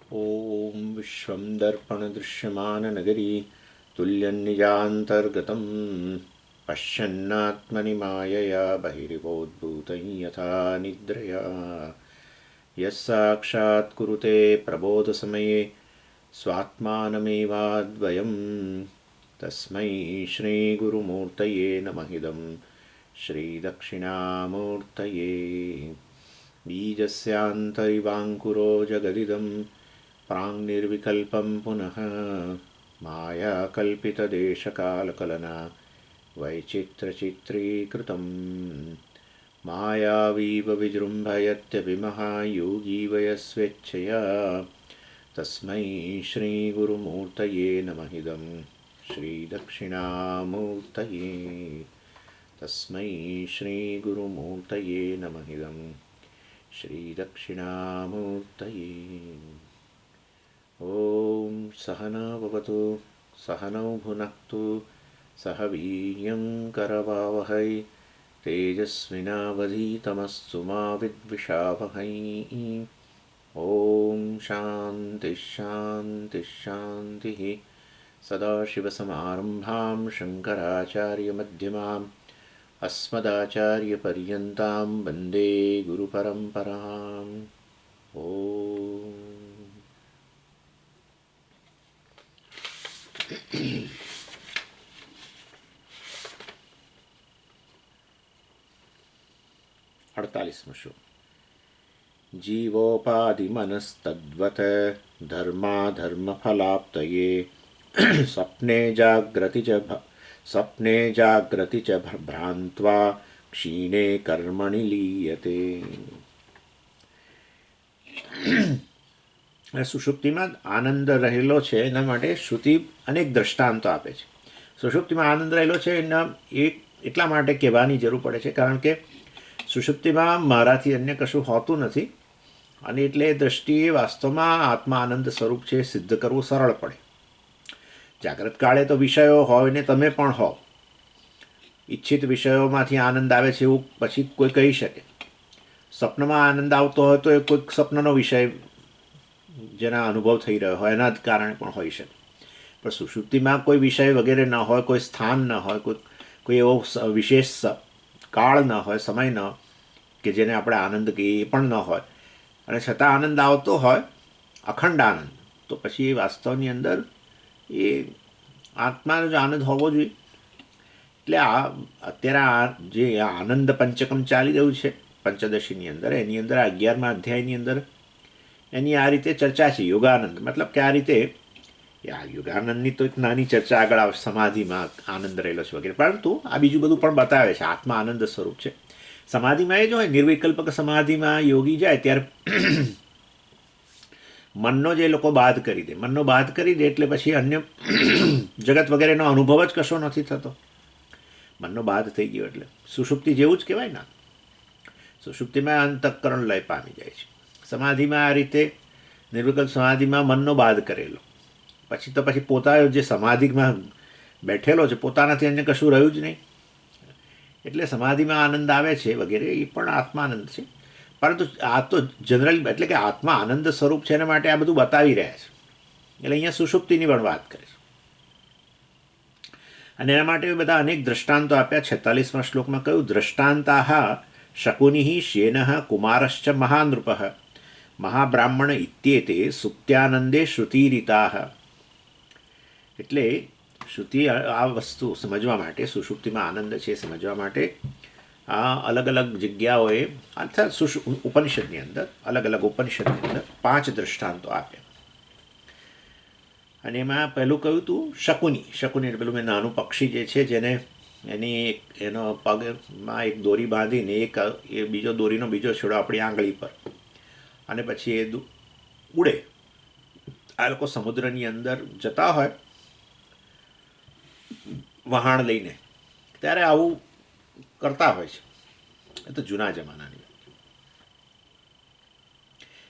ॐ विश्वं दर्पणदृश्यमाननगरी तुल्यन्निजान्तर्गतं पश्यन्नात्मनि मायया बहिरिवोद्भूतं यथा निद्रया यः साक्षात् कुरुते प्रबोधसमये स्वात्मानमेवाद्वयं तस्मै श्रीगुरुमूर्तये नमः इदं श्रीदक्षिणामूर्तये बीजस्यान्तरिवाङ्कुरो जगदिदं प्राङ्निर्विकल्पं पुनः मायाकल्पितदेशकालकलना वैचित्रचित्रीकृतं मायावीव विजृम्भयत्यभिमहायोगी वयस्वेच्छया तस्मै श्रीगुरुमूर्तये नमः इदं श्रीदक्षिणामूर्तये तस्मै श्रीगुरुमूर्तये नमः इदं श्रीदक्षिणामूर्तये। ॐ सहना भवतु सहनौ भुनक्तु सह वीर्यं करवावहै तेजस्विनावधीतमस्तु मा विद्विषावहै। ॐ शान्तिः शान्तिः शान्तिः। सदाशिवसमारम्भां शङ्कराचार्यमध्यमाम् अस्मदाचार्यपर्यन्तां वन्दे गुरुपरम्पराम्। ॐ 48 श्लोक। जीवोपाधिमनस्तद्वत् धर्माधर्मफलाप्तये स्वप्ने जाग्रति च भ्रान्त्वा क्षीणे कर्मणि लीयते। સુષુપ્તિમાં આનંદ રહેલો છે એના માટે શ્રુતિ અનેક દ્રષ્ટાંતો આપે છે. સુષુપ્તિમાં આનંદ રહેલો છે એના એટલા માટે કહેવાની જરૂર પડે છે કારણ કે સુષુપ્તિમાં મારાથી અન્ય કશું હોતું નથી અને એટલે એ દ્રષ્ટિએ વાસ્તવમાં આત્મા આનંદ સ્વરૂપ છે સિદ્ધ કરવું સરળ પડે. જાગ્રત કાળે તો વિષયો હોય ને તમે પણ હો, ઈચ્છિત વિષયોમાંથી આનંદ આવે છે એવું પછી કોઈ કહી શકે. સ્વપ્નમાં આનંદ આવતો હોય તો એ કોઈક સ્વપ્નનો વિષય જેના અનુભવ થઈ રહ્યો હોય એના જ કારણે પણ હોઈ શકે. પણ સુષુપ્તિમાં કોઈ વિષય વગેરે ન હોય, કોઈ સ્થાન ન હોય, કોઈ એવો વિશેષ કાળ ન હોય, સમય ન કે જેને આપણે આનંદ કહીએ એ પણ ન હોય અને છતાં આનંદ આવતો હોય, અખંડ આનંદ, તો પછી એ વાસ્તવની અંદર એ આત્માનો જ આનંદ હોવો જોઈએ. એટલે અત્યારે આ જે આનંદ પંચકમ ચાલી રહ્યું છે પંચદશીની અંદર, એની અંદર 11મા અધ્યાયની અંદર એની આ રીતે ચર્ચા છે. યોગાનંદ મતલબ કે આ રીતે યોગાનંદની તો એક નાની ચર્ચા આગળ આવશે, સમાધિમાં આનંદ રહેલો છે વગેરે, પરંતુ આ બીજું બધું પણ બતાવે છે. આત્મા આનંદ સ્વરૂપ છે. સમાધિમાં એ જ હોય, નિર્વિકલ્પક સમાધિમાં યોગી જાય ત્યારે મનનો જે લોકો બાદ કરી દે, મનનો બાદ કરી દે એટલે પછી અન્ય જગત વગેરેનો અનુભવ જ કશો નથી થતો. મનનો બાદ થઈ ગયો એટલે સુષુપ્તિ જેવું જ કહેવાય ને. સુષુપ્તિમાં અંતઃકરણ લય પામી જાય છે. સમાધિમાં આ રીતે નિર્વિકલ્પ સમાધિમાં મનનો બાદ કરેલો પછી તો પછી પોતા જે સમાધિમાં બેઠેલો છે પોતાનાથી અન્ય કશું રહ્યું જ નહીં, એટલે સમાધિમાં આનંદ આવે છે વગેરે, એ પણ આત્માનંદ છે. પરંતુ આ તો જનરલ એટલે કે આત્મા આનંદ સ્વરૂપ છે એના માટે આ બધું બતાવી રહ્યા છે. એટલે અહીંયા સુષુપ્તિની પણ વાત કરે છે અને એના માટે બધા અનેક દ્રષ્ટાંતો આપ્યા. 46મા શ્લોકમાં કહ્યું, દ્રષ્ટાંતાઃ શકુનિઃ શ્યેનઃ કુમારશ્ચ મહાનૃપઃ મહાબ્રાહ્મણ ઇત્યેતે સુપ્ત્યાનંદે શ્રુતિરીતાઃ. એટલે શ્રુતિ આ વસ્તુ સમજવા માટે, સુષુપ્તિમાં આનંદ છે સમજવા માટે આ અલગ અલગ જગ્યાઓએ અર્થાત ઉપનિષદની અંદર અલગ અલગ ઉપનિષદની અંદર 5 દ્રષ્ટાંતો આપ્યા. અને એમાં પહેલું કહ્યું હતું શકુની. શકુની એટલે પેલું મેં નાનું પક્ષી જે છે જેને એનો પગમાં એક દોરી બાંધીને એ બીજો દોરીનો બીજો છેડો આપણી આંગળી પર અને પછી એ ઉડે. આ લોકો સમુદ્રની અંદર જતા હોય વહાણ લઈને ત્યારે આવું કરતા હોય છે. એ તો જૂના જમાનાની.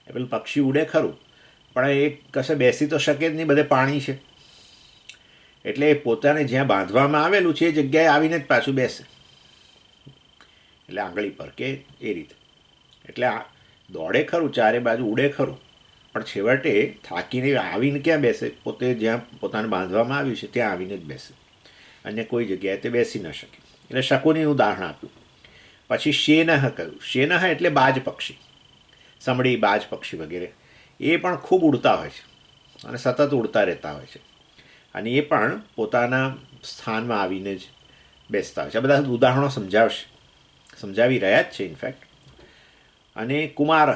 એ પેલું પક્ષી ઉડે ખરું પણ એ કશે બેસી તો શકે જ નહીં, બધે પાણી છે. એટલે એ પોતાને જ્યાં બાંધવામાં આવેલું છે એ જગ્યાએ આવીને જ પાછું બેસે, એટલે આંગળી પર કે એ રીતે. એટલે આ દોડે ખરું, ચારે બાજુ ઉડે ખરું, પણ છેવટે થાકીને આવીને ક્યાં બેસે? પોતે જ્યાં પોતાને બાંધવામાં આવ્યું છે ત્યાં આવીને જ બેસે, અન્ય કોઈ જગ્યાએ તે બેસી ન શકે. એટલે શકુનીનું ઉદાહરણ આપ્યું. પછી શેનહ કહ્યું. શેનહ એટલે બાજ પક્ષી, સમડી, બાજ પક્ષી વગેરે. એ પણ ખૂબ ઉડતા હોય છે અને સતત ઉડતા રહેતા હોય છે, અને એ પણ પોતાના સ્થાનમાં આવીને જ બેસતા હોય છે. આ બધા ઉદાહરણો સમજાવી રહ્યા જ છે ઇનફેક્ટ. અને કુમાર,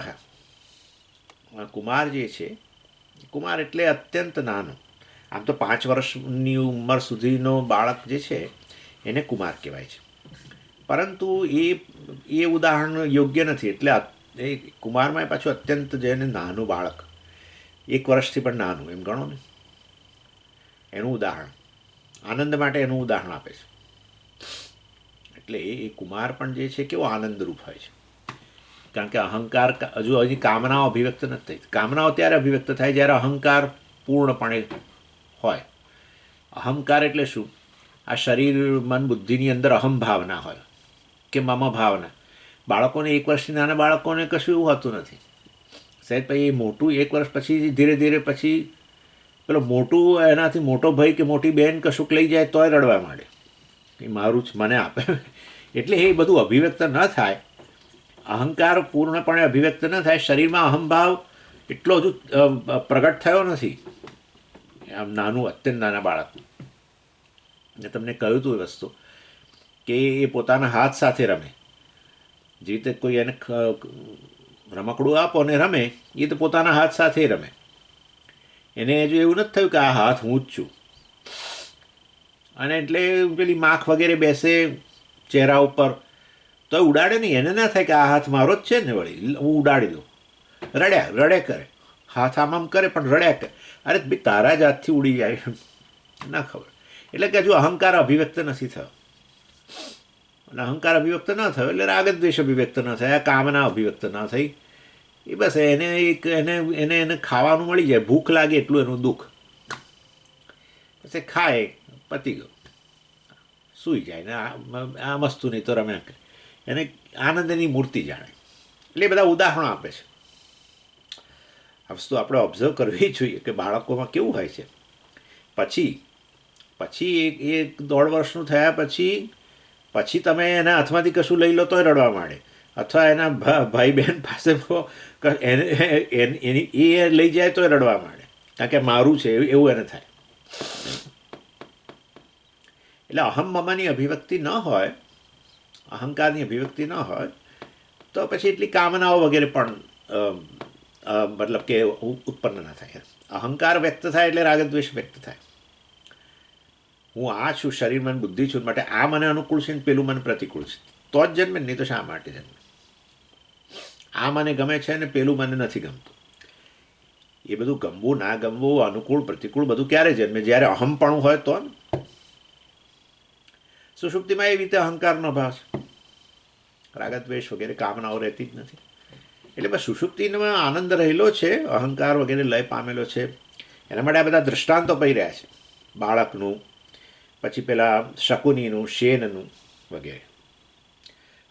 કુમાર જે છે, કુમાર એટલે અત્યંત નાનો. આમ તો 5 વર્ષની ઉંમર સુધીનો બાળક જે છે એને કુમાર કહેવાય છે, પરંતુ એ ઉદાહરણ યોગ્ય નથી. એટલે એ કુમારમાં પાછું અત્યંત જેને નાનું બાળક, 1 વર્ષથી પણ નાનું એમ ગણો ને, એનું ઉદાહરણ, આનંદ માટે એનું ઉદાહરણ આપે છે. એટલે એ કુમાર પણ જે છે કેવો આનંદરૂપ હોય છે, કારણ કે અહંકાર હજી કામનાઓ અભિવ્યક્ત નથી થઈ. કામનાઓ ત્યારે અભિવ્યક્ત થાય જ્યારે અહંકાર પૂર્ણપણે હોય. અહંકાર એટલે શું? આ શરીર, મન, બુદ્ધિની અંદર અહમ ભાવના હોય કે મમ ભાવના. બાળકોને 1 વર્ષથી નાના બાળકોને કશું એવું હોતું નથી. સાહેબ પછી એ મોટું 1 વર્ષ પછી ધીરે ધીરે પછી પેલો મોટું, એનાથી મોટો ભાઈ કે મોટી બહેન કશુંક લઈ જાય તોય રડવા માંડે કે મારું જ મને આપે. એટલે એ બધું અભિવ્યક્ત ન થાય, અહંકાર પૂર્ણપણે અભિવ્યક્ત ન થાય, શરીરમાં અહમભાવ એટલો હજુ પ્રગટ થયો નથી આમ નાનું, અત્યંત નાના બાળક. મેં તમને કહ્યું હતું એ વસ્તુ કે એ પોતાના હાથ સાથે રમે. જે રીતે કોઈ એને રમકડું આપો ને રમે, એ તો પોતાના હાથ સાથે રમે. એને હજુ એવું નથી થયું કે આ હાથ હું જ છું. અને એટલે પેલી માખ વગેરે બેસે ચહેરા ઉપર તો ઉડાડે નહીં. એને ના થાય કે આ હાથ મારો જ છે ને, વળી હું ઉડાડી દઉં. રડે કરે, હાથ આમ કરે પણ રડ્યા કરે. અરે ભાઈ તારા જ હાથથી ઉડી જાય, ના ખબર. એટલે કે હજુ અહંકાર અભિવ્યક્ત નથી થયો, અને અહંકાર અભિવ્યક્ત ન થયો એટલે રાગ દ્વેષ અભિવ્યક્ત ન થયા, કામના અભિવ્યક્ત ન થઈ. એ બસ એને ખાવાનું મળી જાય, ભૂખ લાગે એટલું એનું દુઃખ, પછી ખાય, પતી ગયું, સૂઈ જાય ને આ વસ્તુ નહીં તો રમ્યા કરે. એને આનંદની મૂર્તિ જાણે. એટલે એ બધા ઉદાહરણો આપે છે. આ વસ્તુ આપણે ઓબ્ઝર્વ કરવી જોઈએ કે બાળકોમાં કેવું હોય છે. પછી 1.5 વર્ષનું થયા પછી તમે એના હાથમાંથી કશું લઈ લો તોય રડવા માંડે, અથવા એના ભાઈ બહેન પાસે એ લઈ જાય તોય રડવા માંડે, કારણ કે મારું છે એવું એને થાય. એટલે અહમ મમાની અભિવ્યક્તિ ન હોય, અહંકારની અભિવ્યક્તિ ન હોય તો પછી એટલી કામનાઓ વગેરે પણ મતલબ કે ઉત્પન્ન ના થાય. અહંકાર વ્યક્ત થાય એટલે રાગદ્વેષ વ્યક્ત થાય. હું આ છું, શરીર, મન, બુદ્ધિ છું, માટે આ મને અનુકૂળ છે ને પેલું મને પ્રતિકૂળ છે, તો જ જન્મે, નહીં તો શા માટે જન્મે? આ મને ગમે છે ને પેલું મને નથી ગમતું. એ બધું ગમવું ના ગમવું, અનુકૂળ પ્રતિકૂળ બધું ક્યારે જન્મે? જ્યારે અહમપણું હોય તો. સુષુપ્તિમાં એવી રીતે અહંકારનો ભાવ છે, રાગદ્વેષ વગેરે કામનાઓ રહેતી જ નથી. એટલે બસ સુષુપ્તિમાં આનંદ રહેલો છે, અહંકાર વગેરે લય પામેલો છે. એના માટે આ બધા દૃષ્ટાંતો પડી રહ્યા છે, બાળકનું, પછી પેલા શકુનીનું, શેનનું વગેરે.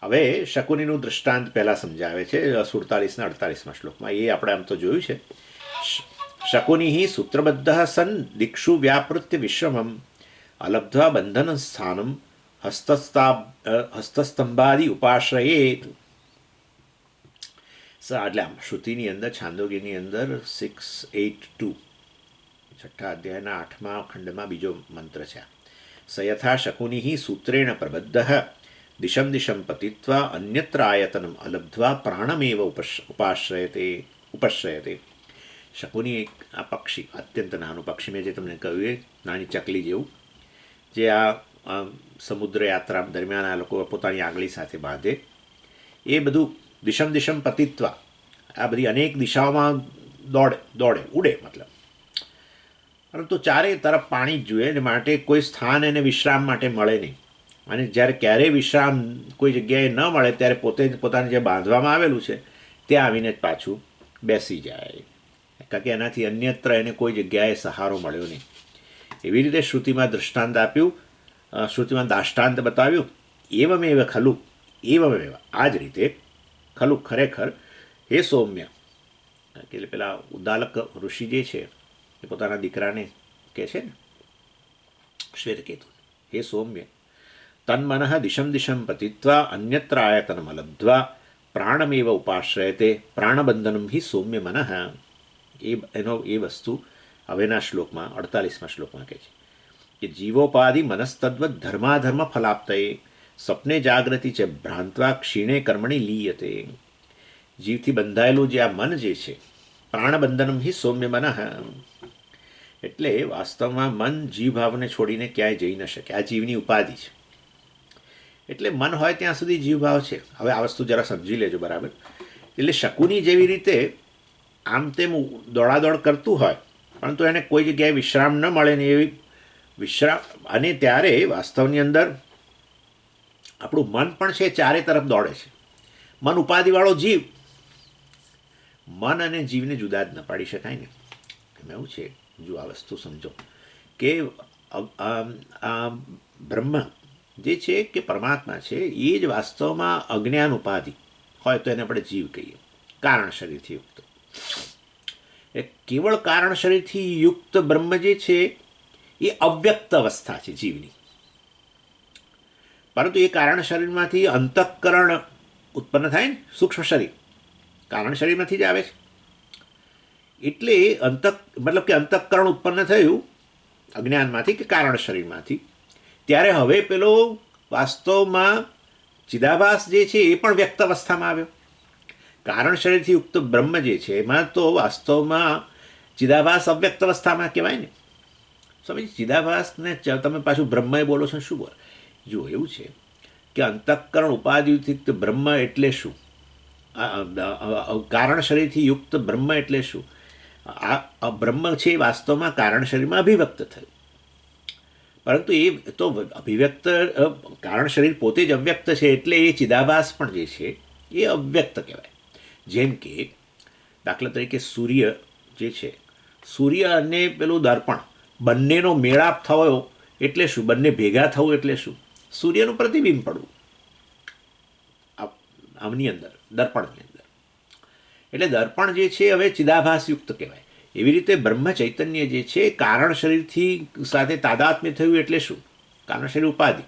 હવે શકુનીનું દૃષ્ટાંત પહેલાં સમજાવે છે 47 ને 48 શ્લોકમાં. એ આપણે આમ તો જોયું છે. શકુનિ સૂત્રબદ્ધ સન દિક્ષુ વ્યાપૃત્ય વિશ્રમમ અલબ્ધ્વા બંધન સ્થાનમ હસ્તસ્તંભાદિ ઉપાશ્રયેત. એટલે આમ શ્રુતિની અંદર, છાંદોગ્યની અંદર 682 છઠ્ઠા અધ્યાયના 8મા ખંડમાં બીજો મંત્ર છે. સ યથા શકુનિ સૂત્રેણ પ્રબદ્ધ દિશમ દિશમ પતિત્વા અન્યત્ર આયતનમ અલબ્ધ્વા પ્રાણમેવ ઉપશ્રયતે. શકુનિ એક આ પક્ષી, અત્યંત નાનું પક્ષી, મેં જે તમને કહ્યું એ નાની ચકલી જેવું, જે આ સમુદ્ર યાત્રા દરમિયાન આ લોકો પોતાની આગળી સાથે બાંધે. એ બધું દિશમ દિશમ પતિત્વા, આ બધી અનેક દિશાઓમાં દોડે, ઉડે મતલબ, પરંતુ ચારે તરફ પાણી જ જોઈએ, ને માટે કોઈ સ્થાન એને વિશ્રામ માટે મળે નહીં. અને જ્યારે ક્યારેય વિશ્રામ કોઈ જગ્યાએ ન મળે ત્યારે પોતાને જે બાંધવામાં આવેલું છે ત્યાં આવીને જ પાછું બેસી જાય, કારણ કે એનાથી અન્યત્ર એને કોઈ જગ્યાએ સહારો મળ્યો નહીં. એવી રીતે શ્રુતિમાં દૃષ્ટાંત આપ્યું, શ્રુતિમાં દાષ્ટાંત બતાવ્યું. એવમેવ ખલુ, એવમેવ આ જ રીતે, ખલુ ખરેખર, હે સૌમ્ય, કે પેલા ઉદ્દાલક ઋષિ જે છે એ પોતાના દીકરાને કહે છે ને, શ્વેતકેતુ, હે સૌમ્ય, તન્મન દિશમ દિશમ પતિત્વા અન્યત્ર આયતનમલબ્ધ્વા પ્રાણમેવ ઉપાશ્રયતે પ્રાણબંધનમ હિ સૌમ્ય મનઃ. એ વસ્તુ હવેના શ્લોકમાં 48મા શ્લોકમાં કહે છે કે જીવોપાધિ મનસ્તદ્વત ધર્માધર્મ ફલાપ્તયે સપને જાગૃતિ છે ભ્રાંતવા ક્ષીણે કર્મણી લીયતે. જીવથી બંધાયેલું જે આ મન જે છે, પ્રાણબંધનમ હિ સૌમ્ય મનઃ, એટલે વાસ્તવમાં મન જીવભાવને છોડીને ક્યાંય જઈ ન શકે. આ જીવની ઉપાધિ છે. એટલે મન હોય ત્યાં સુધી જીવભાવ છે. હવે આ વસ્તુ જરા સમજી લેજો બરાબર. એટલે શકુની જેવી રીતે આમ તેમ દોડાદોડ કરતું હોય, પરંતુ એને કોઈ જગ્યાએ વિશ્રામ ન મળે ને એવી વિશ્રામ, અને ત્યારે વાસ્તવની અંદર આપણું મન પણ છે ચારે તરફ દોડે છે. મન ઉપાધિવાળો જીવ, મન અને જીવને જુદા જ ન પાડી શકાય ને. એમ એવું છે, જો આ વસ્તુ સમજો કે બ્રહ્મ જે છે કે પરમાત્મા છે એ જ વાસ્તવમાં અજ્ઞાન ઉપાધિ હોય તો એને આપણે જીવ કહીએ, કારણ શરીરથી યુક્ત. એ કેવળ કારણ શરીરથી યુક્ત બ્રહ્મ જે છે એ અવ્યક્ત અવસ્થા છે જીવની. પરંતુ એ કારણ શરીરમાંથી અંતઃકરણ ઉત્પન્ન થાય ને, સૂક્ષ્મ શરીર કારણ શરીરમાંથી જ આવે છે. એટલે મતલબ કે અંતઃકરણ ઉત્પન્ન થયું અજ્ઞાનમાંથી કે કારણ શરીરમાંથી, ત્યારે હવે પેલો વાસ્તવમાં ચિદાભાસ જે છે એ પણ વ્યક્ત અવસ્થામાં આવ્યો. કારણ શરીરથી યુક્ત બ્રહ્મ જે છે એમાં તો વાસ્તવમાં ચિદાભાસ અવ્યક્ત અવસ્થામાં કહેવાય ને. સમજ, ચિદાભાસને તમે પાછું બ્રહ્મ બોલો છો, શું બોલો? જો એવું છે કે અંતઃકરણ ઉપાધિયુક્ત બ્રહ્મ એટલે શું, કારણ શરીરથી યુક્ત બ્રહ્મ એટલે શું? આ બ્રહ્મ છે એ વાસ્તવમાં કારણ શરીરમાં અભિવ્યક્ત થયું, પરંતુ એ તો અભિવ્યક્ત, કારણ શરીર પોતે જ અવ્યક્ત છે, એટલે એ ચિદાભાસ પણ જે છે એ અવ્યક્ત કહેવાય. જેમ કે દાખલા તરીકે સૂર્ય જે છે, સૂર્ય અને પેલું દર્પણ બંનેનો મેળાપ થયો એટલે શું? બંને ભેગા થવું એટલે શું? સૂર્યનું પ્રતિબિંબ પડવું આમની અંદર, દર્પણની અંદર. એટલે દર્પણ જે છે હવે ચિદાભાસયુક્ત કહેવાય. એવી રીતે બ્રહ્મ ચૈતન્ય જે છે કારણ શરીરથી સાથે તાદાત્મ્ય થયું એટલે શું? કારણ શરીર ઉપાધિ.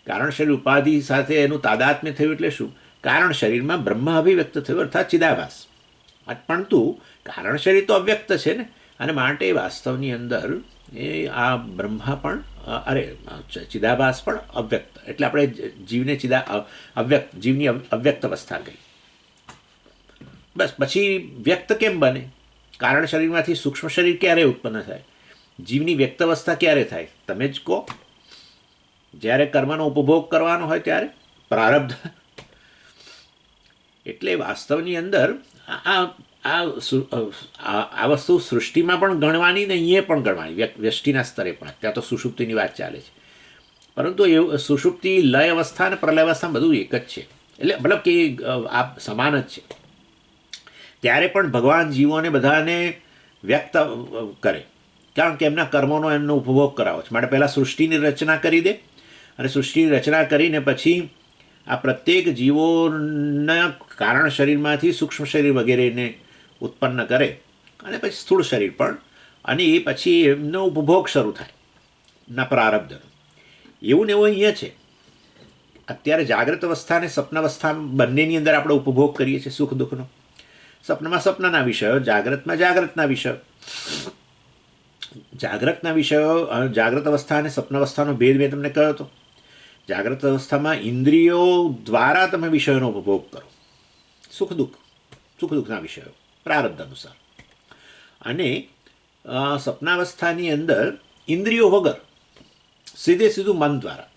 કારણ શરીર ઉપાધિ સાથે એનું તાદાત્મ્ય થયું એટલે શું? કારણ શરીરમાં બ્રહ્મ અભિવ્યક્ત થયું અર્થાત ચિદાભાસ. પરંતુ કારણ શરીર તો અવ્યક્ત છે ને, અને માટે વાસ્તવની અંદર એ આ બ્રહ્મા પણ ચિદાભાસ પણ અવ્યક્ત, એટલે આપણે જીવને જીવની અવ્યક્ત અવસ્થા કહી. બસ પછી વ્યક્ત કેમ બને? કારણ શરીરમાંથી સૂક્ષ્મ શરીર ક્યારે ઉત્પન્ન થાય? જીવની વ્યક્ત અવસ્થા ક્યારે થાય? તમે જ કહો. જ્યારે કર્મનો ઉપભોગ કરવાનો હોય ત્યારે, પ્રારબ્ધ. એટલે વાસ્તવની અંદર આ વસ્તુ સૃષ્ટિમાં પણ ગણવાની ને અહીંયા પણ ગણવાની, વ્યષ્ટિના સ્તરે પણ. ત્યાં તો સુષુપ્તિની વાત ચાલે છે, પરંતુ એ સુષુપ્તિ લય અવસ્થા અને પ્રલય અવસ્થા બધું એક જ છે. એટલે મતલબ કે આ સમાન જ છે. ત્યારે પણ ભગવાન જીવોને બધાને વ્યક્ત કરે, કારણ કે એમના કર્મોનો એમનો ઉપભોગ કરાવો છે. માટે પહેલાં સૃષ્ટિની રચના કરી દે, અને સૃષ્ટિની રચના કરીને પછી આ પ્રત્યેક જીવોના કારણ શરીરમાંથી સૂક્ષ્મ શરીર વગેરેને ઉત્પન્ન કરે, અને પછી સ્થૂળ શરીર પણ, અને એ પછી એમનો ઉપભોગ શરૂ થાય ના પ્રારબ્ધનો. એવું ને એવું અહીંયા છે. અત્યારે જાગ્રત અવસ્થા અને સ્વપ્ન અવસ્થા બંનેની અંદર આપણે ઉપભોગ કરીએ છીએ સુખ દુઃખનો. સ્વપ્નમાં સ્વપ્નના વિષયો, જાગ્રતમાં જાગ્રતના વિષયો. જાગ્રતના વિષયો, જાગ્રત અવસ્થા અને સ્વપ્ન અવસ્થાનો ભેદ મેં તમને કહ્યો હતો. જાગ્રત અવસ્થામાં ઇન્દ્રિયો દ્વારા તમે વિષયોનો ઉપભોગ કરો, સુખ દુઃખના વિષયો પ્રારબ્ધ અનુસાર. અને સ્વપ્નાવસ્થાની અંદર ઇન્દ્રિયો વગર સીધું મન દ્વારા,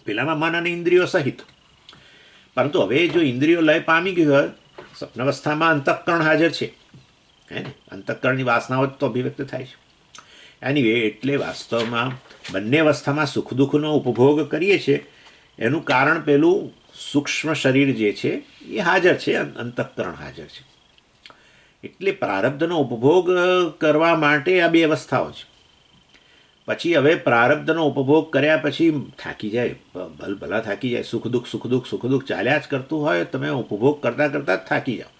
પેલામાં મન અને ઇન્દ્રિયો સહિત. પરંતુ હવે જો ઇન્દ્રિયો લય પામી ગયું હોય, સ્વપ્નાવસ્થામાં અંતઃકરણ હાજર છે, હે ને, અંતઃકરણની વાસનાઓ તો અભિવ્યક્ત થાય છે. એની એટલે વાસ્તવમાં બંને અવસ્થામાં સુખ દુઃખનો ઉપભોગ કરીએ છીએ એનું કારણ પેલું સૂક્ષ્મ શરીર જે છે એ હાજર છે, અંતઃકરણ હાજર છે. એટલે પ્રારબ્ધનો ઉપભોગ કરવા માટે આ બે અવસ્થાઓ છે. પછી હવે પ્રારબ્ધનો ઉપભોગ કર્યા પછી થાકી જાય, ભલા થાકી જાય. સુખ દુઃખ ચાલ્યા જ કરતું હોય, તમે ઉપભોગ કરતાં કરતાં જ થાકી જાઓ.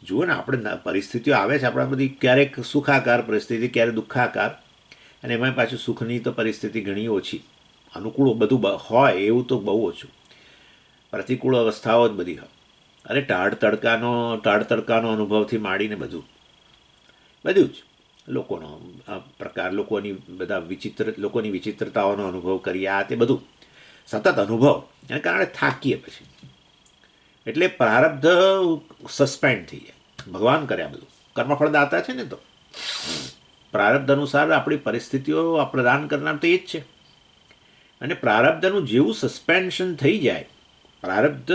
જુઓ ને, આપણે પરિસ્થિતિઓ આવે છે આપણા બધી, ક્યારેક સુખાકાર પરિસ્થિતિ, ક્યારેક દુઃખાકાર, અને એમાં પાછું સુખની તો પરિસ્થિતિ ઘણી ઓછી, અનુકૂળ બધું હોય એવું તો બહુ ઓછું, પ્રતિકૂળ અવસ્થાઓ જ બધી હોય. અરે ટાળ તડકાનો અનુભવથી માંડીને બધું બધું જ લોકોનો પ્રકાર, લોકોની વિચિત્રતાઓનો અનુભવ કરીએ, આ તે બધું સતત અનુભવ, એને કારણે થાકીએ પછી. એટલે પ્રારબ્ધ સસ્પેન્ડ થઈ જાય. ભગવાન કર્યા બધું, કર્મફળદાતા છે ને, તો પ્રારબ્ધ અનુસાર આપણી પરિસ્થિતિઓ પ્રદાન કરનાર તો એ જ છે. અને પ્રારબ્ધનું જેવું સસ્પેન્શન થઈ જાય, પ્રારબ્ધ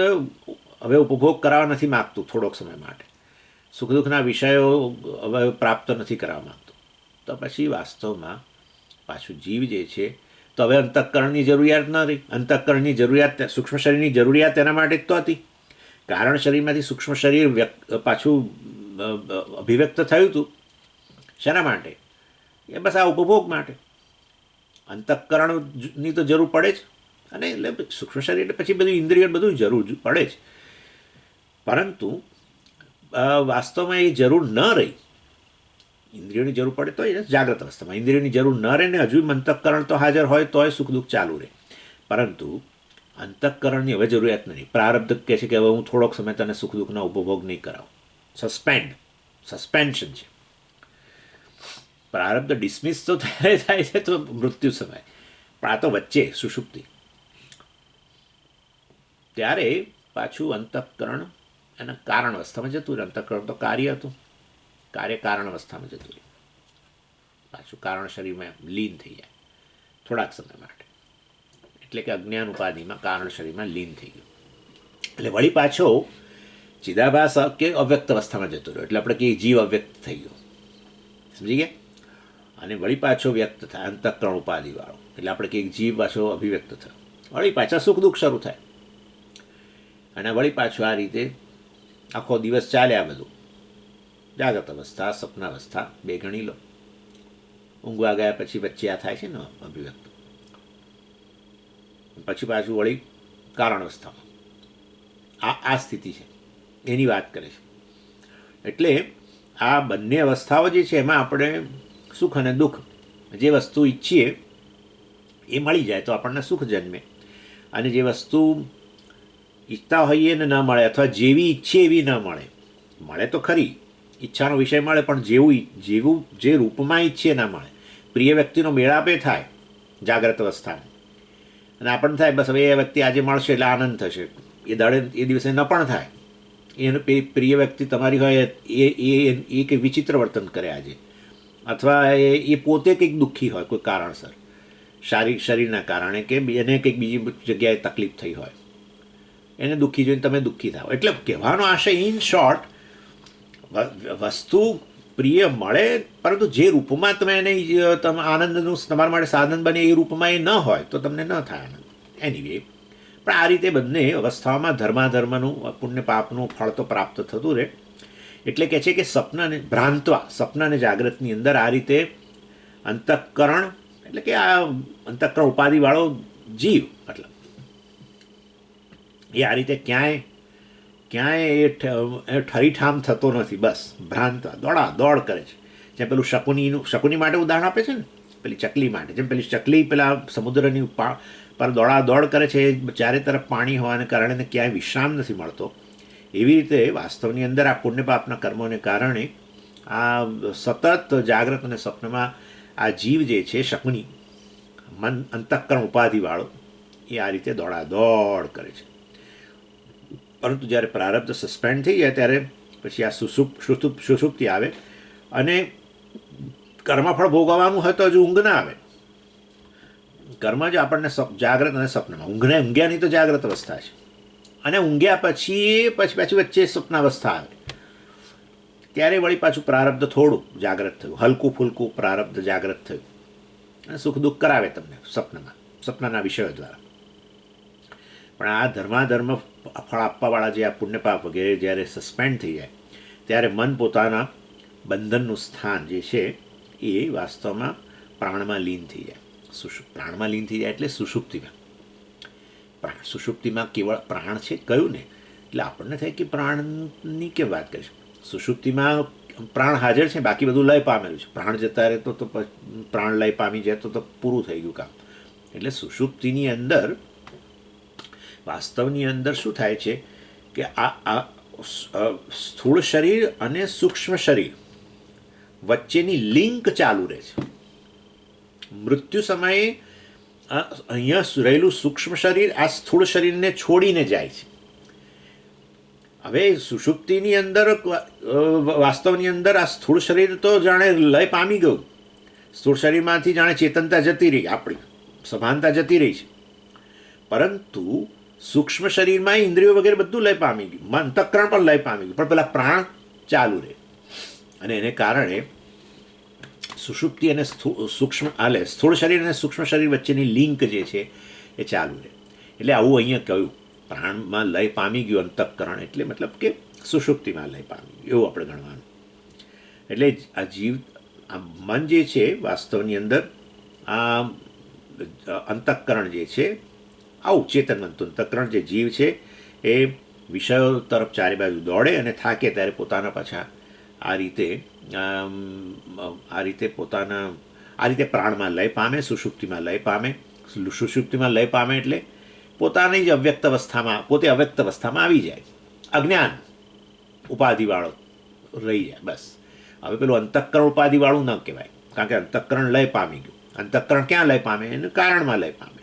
હવે ઉપભોગ કરાવવા નથી માગતું થોડોક સમય માટે, સુખ દુઃખના વિષયો હવે પ્રાપ્ત નથી કરવા માગતું, તો પછી વાસ્તવમાં પાછું જીવ જે છે, તો હવે અંતઃકરણની જરૂરિયાત ન રહી. અંતઃકરણની જરૂરિયાત, સૂક્ષ્મ શરીરની જરૂરિયાત તેના માટે જ તો હતી. કારણ શરીરમાંથી સૂક્ષ્મ શરીર પાછું અભિવ્યક્ત થયું હતું. શેના માટે? એ બસ આ ઉપભોગ માટે. અંતઃકરણની તો જરૂર પડે જ, અને એટલે સૂક્ષ્મ શરીર એટલે પછી બધું ઇન્દ્રિય બધું જરૂર પડે જ. પરંતુ વાસ્તવમાં એ જરૂર ન રહી. ઇન્દ્રિયોની જરૂર પડે તો એ જાગ્રત અવસ્થામાં, ઇન્દ્રિયોની જરૂર ન રહે ને હજુ અંતઃકરણ તો હાજર હોય તોય સુખ દુઃખ ચાલુ રહે. પરંતુ અંતઃકરણની હવે જરૂરિયાત નથી. પ્રારબ્ધ કહે છે કે હવે હું થોડોક સમય તને સુખ દુઃખના ઉપભોગ નહીં કરાવું. સસ્પેન્શન છે. પ્રારબ્ધ ડિસમિસ તો થાય છે તો મૃત્યુ સમય, પણ આ તો વચ્ચે સુષુપ્તિ. ત્યારે પાછું અંતઃકરણ એના કારણ અવસ્થામાં જતું રહે. અંતઃકરણ તો કાર્ય હતું, કાર્ય કારણ અવસ્થામાં જતું રહે. પાછું કારણ શરીરમાં લીન થઈ જાય થોડાક સમય માટે. એટલે કે અજ્ઞાન ઉપાધિમાં કારણ શરીરમાં લીન થઈ ગયું. એટલે વળી પાછો ચિદાભાસ કે અવ્યક્ત અવસ્થામાં જતો રહ્યો. એટલે આપણે કહીએ જીવ અવ્યક્ત થઈ ગયો. સમજી ગયા? અને વળી પાછો વ્યક્ત થાય અંતઃકરણ ઉપાધિવાળો. એટલે આપણે કહીએ જીવ પાછો અભિવ્યક્ત થયો. વળી પાછા સુખ દુઃખ શરૂ થાય. અને વળી પાછું આ રીતે આખો દિવસ ચાલે આ બધું. જાગૃત અવસ્થા, સપનાવસ્થા બે ગણી લો. ઊંઘવા ગયા પછી વચ્ચે આ થાય છે ને અભિવ્યક્ત. પછી પાછું વળી કારણ અવસ્થામાં આ સ્થિતિ છે, એની વાત કરે છે. એટલે આ બંને અવસ્થાઓ જે છે એમાં આપણે સુખ અને દુઃખ, જે વસ્તુ ઈચ્છીએ એ મળી જાય તો આપણને સુખ જન્મે, અને જે વસ્તુ ઈચ્છતા હોઈએ ને ન મળે, અથવા જેવી ઈચ્છીએ એવી ન મળે, મળે તો ખરી, ઈચ્છાનો વિષય મળે, પણ જેવું જે રૂપમાં ઈચ્છીએ ના મળે. પ્રિય વ્યક્તિનો મેળાપે થાય જાગ્રત અવસ્થામાં, અને આપણને થાય બસ હવે એ વ્યક્તિ આજે મળશે એટલે આનંદ થશે. એ દાડે એ દિવસે ન પણ થાય. એને પ્રિય વ્યક્તિ તમારી હોય એ કંઈક વિચિત્ર વર્તન કરે આજે, અથવા એ પોતે કંઈક દુઃખી હોય કોઈ કારણસર, શરીરના કારણે, કે એને કંઈક બીજી જગ્યાએ તકલીફ થઈ હોય, એને દુઃખી જોઈને તમે દુઃખી થાવ. એટલે કહેવાનો આશય ઇન શોર્ટ, વસ્તુ પ્રિય મળે, પરંતુ જે રૂપમાં તમે એને આનંદનું તમારા માટે સાધન બને એ રૂપમાં એ ન હોય તો તમને ન થાય આનંદ. એનીવે, પણ આ રીતે બંને અવસ્થાઓમાં ધર્માધર્મનું, પુણ્ય પાપનું ફળ તો પ્રાપ્ત થતું રહે. એટલે કહે છે કે સ્વપ્ન અને જાગ્રતની અંદર આ રીતે અંતઃકરણ, એટલે કે આ અંતઃકરણ ઉપાધિવાળો જીવ, મતલબ એ આ રીતે ક્યાંય એ ઠરીઠામ થતો નથી. બસ ભ્રાંત દોડ કરે છે. જેમ પેલું શકુની માટે ઉદાહરણ આપે છે ને, પેલી ચકલી માટે. જેમ પેલી ચકલી પેલા સમુદ્રની પર દોડ કરે છે, ચારે તરફ પાણી હોવાને કારણે ક્યાંય વિશ્રામ નથી મળતો. એવી રીતે વાસ્તવની અંદર આ પુણ્યપાપના કર્મોને કારણે આ સતત જાગ્રત અને સ્વપ્નમાં આ જીવ જે છે, શકુની મન અંતઃકરણ ઉપાધિવાળો, એ આ રીતે દોડ કરે છે. પરંતુ જ્યારે પ્રારબ્ધ સસ્પેન્ડ થઈ જાય ત્યારે પછી આ સુષુપ્તિ આવે, અને કર્મફળ ભોગવવાનું હોય તો હજુ ઊંઘ ના આવે. કર્મ જ આપણને જાગ્રત અને સ્વપ્નમાં, ઊંઘ્યા નહીં તો જાગ્રત અવસ્થા છે, અને ઊંઘ્યા પછી વચ્ચે સ્વપ્નાવસ્થા આવે. ત્યારે વળી પાછું પ્રારબ્ધ થોડું જાગ્રત થયું, હલકું ફૂલકું પ્રારબ્ધ જાગ્રત થયું, અને સુખ દુઃખ કરાવે તમને સપનાના વિષયો દ્વારા. પણ આ ધર્માધર્મ ફળ આપવાવાળા જે આ પુણ્યપાપ વગેરે જ્યારે સસ્પેન્ડ થઈ જાય, ત્યારે મન પોતાના બંધનનું સ્થાન જે છે એ વાસ્તવમાં પ્રાણમાં લીન થઈ જાય. પ્રાણમાં લીન થઈ જાય એટલે સુષુપ્તિમાં કેવળ પ્રાણ છે કહ્યું ને, એટલે આપણને થાય કે પ્રાણની કેમ વાત કરીશું. સુષુપ્તિમાં પ્રાણ હાજર છે, બાકી બધું લય પામેલું છે. પ્રાણ જતા રહે તો પ્રાણ લય પામી જાય તો પૂરું થઈ ગયું કામ. એટલે સુષુપ્તિની અંદર વાસ્તવની અંદર શું થાય છે કે આ સ્થૂળ શરીર અને સૂક્ષ્મ શરીર વચ્ચેની લિંક ચાલુ રહે છે. મૃત્યુ સમયે અહીંયા રહેલું સૂક્ષ્મ શરીર આ સ્થૂળ શરીરને છોડીને જાય છે. હવે સુષુપ્તિની અંદર વાસ્તવની અંદર આ સ્થૂળ શરીર તો જાણે લય પામી ગયું. સ્થૂળ શરીરમાંથી જાણે ચેતનતા જતી રહી, આપણી સભાનતા જતી રહી છે. પરંતુ સૂક્ષ્મ શરીરમાં ઇન્દ્રિયો વગેરે બધું લય પામી ગયું, અંતઃકરણ પણ લય પામી ગયું, પણ પેલા પ્રાણ ચાલુ રહે. અને એને કારણે સુષુપ્તિ અને સ્થૂળ શરીર અને સૂક્ષ્મ શરીર વચ્ચેની લિંક જે છે એ ચાલુ રહે. એટલે આવું અહીંયા કહ્યું, પ્રાણમાં લય પામી ગયું અંતઃકરણ, એટલે મતલબ કે સુષુપ્તિમાં લય પામી ગયું એવું આપણે ગણવાનું. એટલે આ જીવ, આ મન જે છે વાસ્તવની અંદર આ અંતઃકરણ જે છે, આવું ચેતનવંત અંતઃકરણ જે જીવ છે એ વિષયો તરફ ચારે બાજુ દોડે અને થાકે ત્યારે પોતાના પાછા આ રીતે પ્રાણમાં લય પામે, સુષુપ્તિમાં લય પામે. સુષુપ્તિમાં લય પામે એટલે પોતાની જ અવ્યક્ત અવસ્થામાં, પોતે અવ્યક્ત અવસ્થામાં આવી જાય, અજ્ઞાન ઉપાધિવાળો રહી જાય. બસ હવે પેલું અંતઃકરણ ઉપાધિવાળું ન કહેવાય, કારણ કે અંતઃકરણ લય પામી ગયું. અંતઃકરણ ક્યાં લય પામે? એનું કારણમાં લય પામે.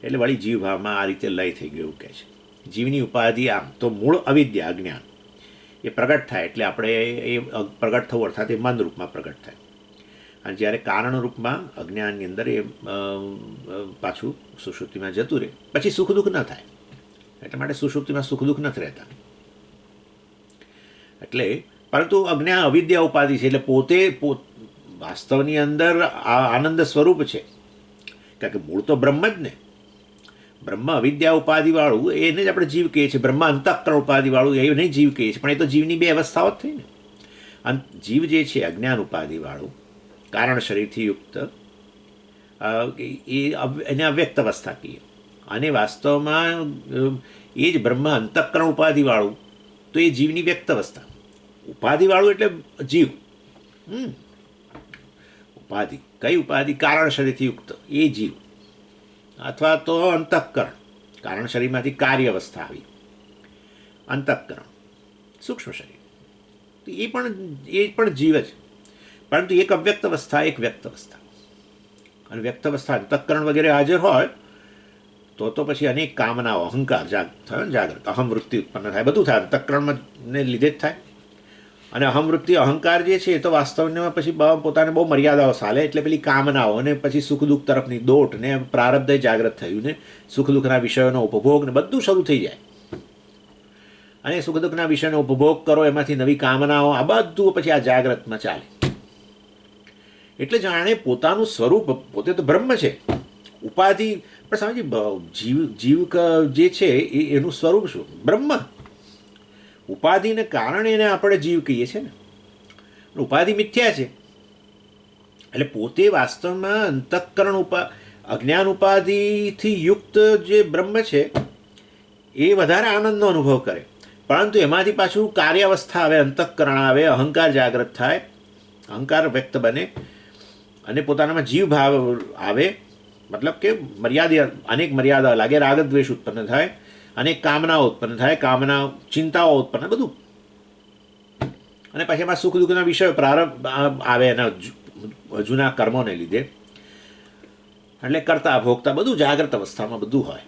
એટલે વળી જીવભાવમાં આ રીતે લય થઈ ગયું કહે છે. જીવની ઉપાધિ આમ તો મૂળ અવિદ્યા, અજ્ઞાન, એ પ્રગટ થાય એટલે આપણે એ પ્રગટ થવું અર્થાત એ મન રૂપમાં પ્રગટ થાય. અને જ્યારે કારણ રૂપમાં અજ્ઞાનની અંદર એ પાછું સુષુપ્તિમાં જતું રહે, પછી સુખ દુઃખ ન થાય. એટલા માટે સુષુપ્તિમાં સુખ દુઃખ નથી રહેતા. એટલે પરંતુ અજ્ઞાન અવિદ્યા ઉપાધિ છે, એટલે પોતે વાસ્તવની અંદર આ આનંદ સ્વરૂપ છે. કારણ કે મૂળ તો બ્રહ્મ જ ને. બ્રહ્મ અવિદ્યા ઉપાધિવાળું એને જ આપણે જીવ કહીએ છીએ, બ્રહ્મ અંતઃકરણ ઉપાધિવાળું એને જીવ કહીએ છીએ. પણ એ તો જીવની બે અવસ્થાઓ જ થઈ ને. જીવ જે છે અજ્ઞાન ઉપાધિવાળું, કારણ શરીરથી યુક્ત, એને અવ્યક્ત અવસ્થા કહીએ. અને વાસ્તવમાં એ જ બ્રહ્મ અંતઃકરણ ઉપાધિવાળું તો એ જીવની વ્યક્ત અવસ્થા. ઉપાધિવાળું એટલે જીવ. ઉપાધિ કઈ ઉપાધિ? કારણ શરીરથી યુક્ત એ જીવ, અથવા તો અંતઃકરણ, કારણ શરીરમાંથી કાર્ય અવસ્થા આવી, અંતઃકરણ સૂક્ષ્મ શરીર, તો એ પણ જીવ જ. પરંતુ એક અવ્યક્ત અવસ્થા, એક વ્યક્ત અવસ્થા. અને વ્યક્ત અવસ્થા અંતઃકરણ વગેરે હાજર હોય તો પછી અનેક કામનાઓ, અહંકાર થયો ને જાગૃત, અહમવૃત્તિ ઉત્પન્ન થાય, બધું થાય અંતઃકરણને લીધે જ થાય. અને અહમવૃત્તિ, અહંકાર જે છે એ તો વાસ્તવમાં પછી પોતાને બહુ મર્યાદાઓ ચાલે. એટલે પેલી કામનાઓ અને પછી સુખ દુઃખ તરફની દોટ ને પ્રારબ્ધ જાગૃત થયું ને સુખ દુઃખના વિષયોનો ઉપભોગ ને બધું શરૂ થઈ જાય. અને સુખ દુઃખના વિષયનો ઉપભોગ કરો, એમાંથી નવી કામનાઓ, આ બધું પછી આ જાગ્રતમાં ચાલે. એટલે જાણે પોતાનું સ્વરૂપ પોતે તો બ્રહ્મ છે. ઉપાધિ પણ સમજી, જીવ જે છે એનું સ્વરૂપ શું? બ્રહ્મ. ઉપાધિને કારણે એને આપણે જીવ કહીએ છીએ ને. ઉપાધિ મિથ્યા છે. એટલે પોતે વાસ્તવમાં અંતઃકરણ અજ્ઞાન ઉપાધિથી યુક્ત જે બ્રહ્મ છે એ વધારે આનંદનો અનુભવ કરે. પરંતુ એમાંથી પાછું કાર્યાવસ્થા આવે, અંતઃકરણ આવે, અહંકાર જાગૃત થાય, અહંકાર વ્યક્ત બને અને પોતાનામાં જીવ ભાવ આવે. મતલબ કે અનેક મર્યાદા લાગે, રાગ દ્વેષ ઉત્પન્ન થાય, અનેક કામનાઓ ઉત્પન્ન થાય, ચિંતાઓ ઉત્પન્ન, બધું. અને પછી એમાં સુખ દુઃખના વિષયો પ્રારંભ આવે એના જૂના કર્મોને લીધે. એટલે કરતા ભોગતા બધું જાગ્રત અવસ્થામાં બધું હોય.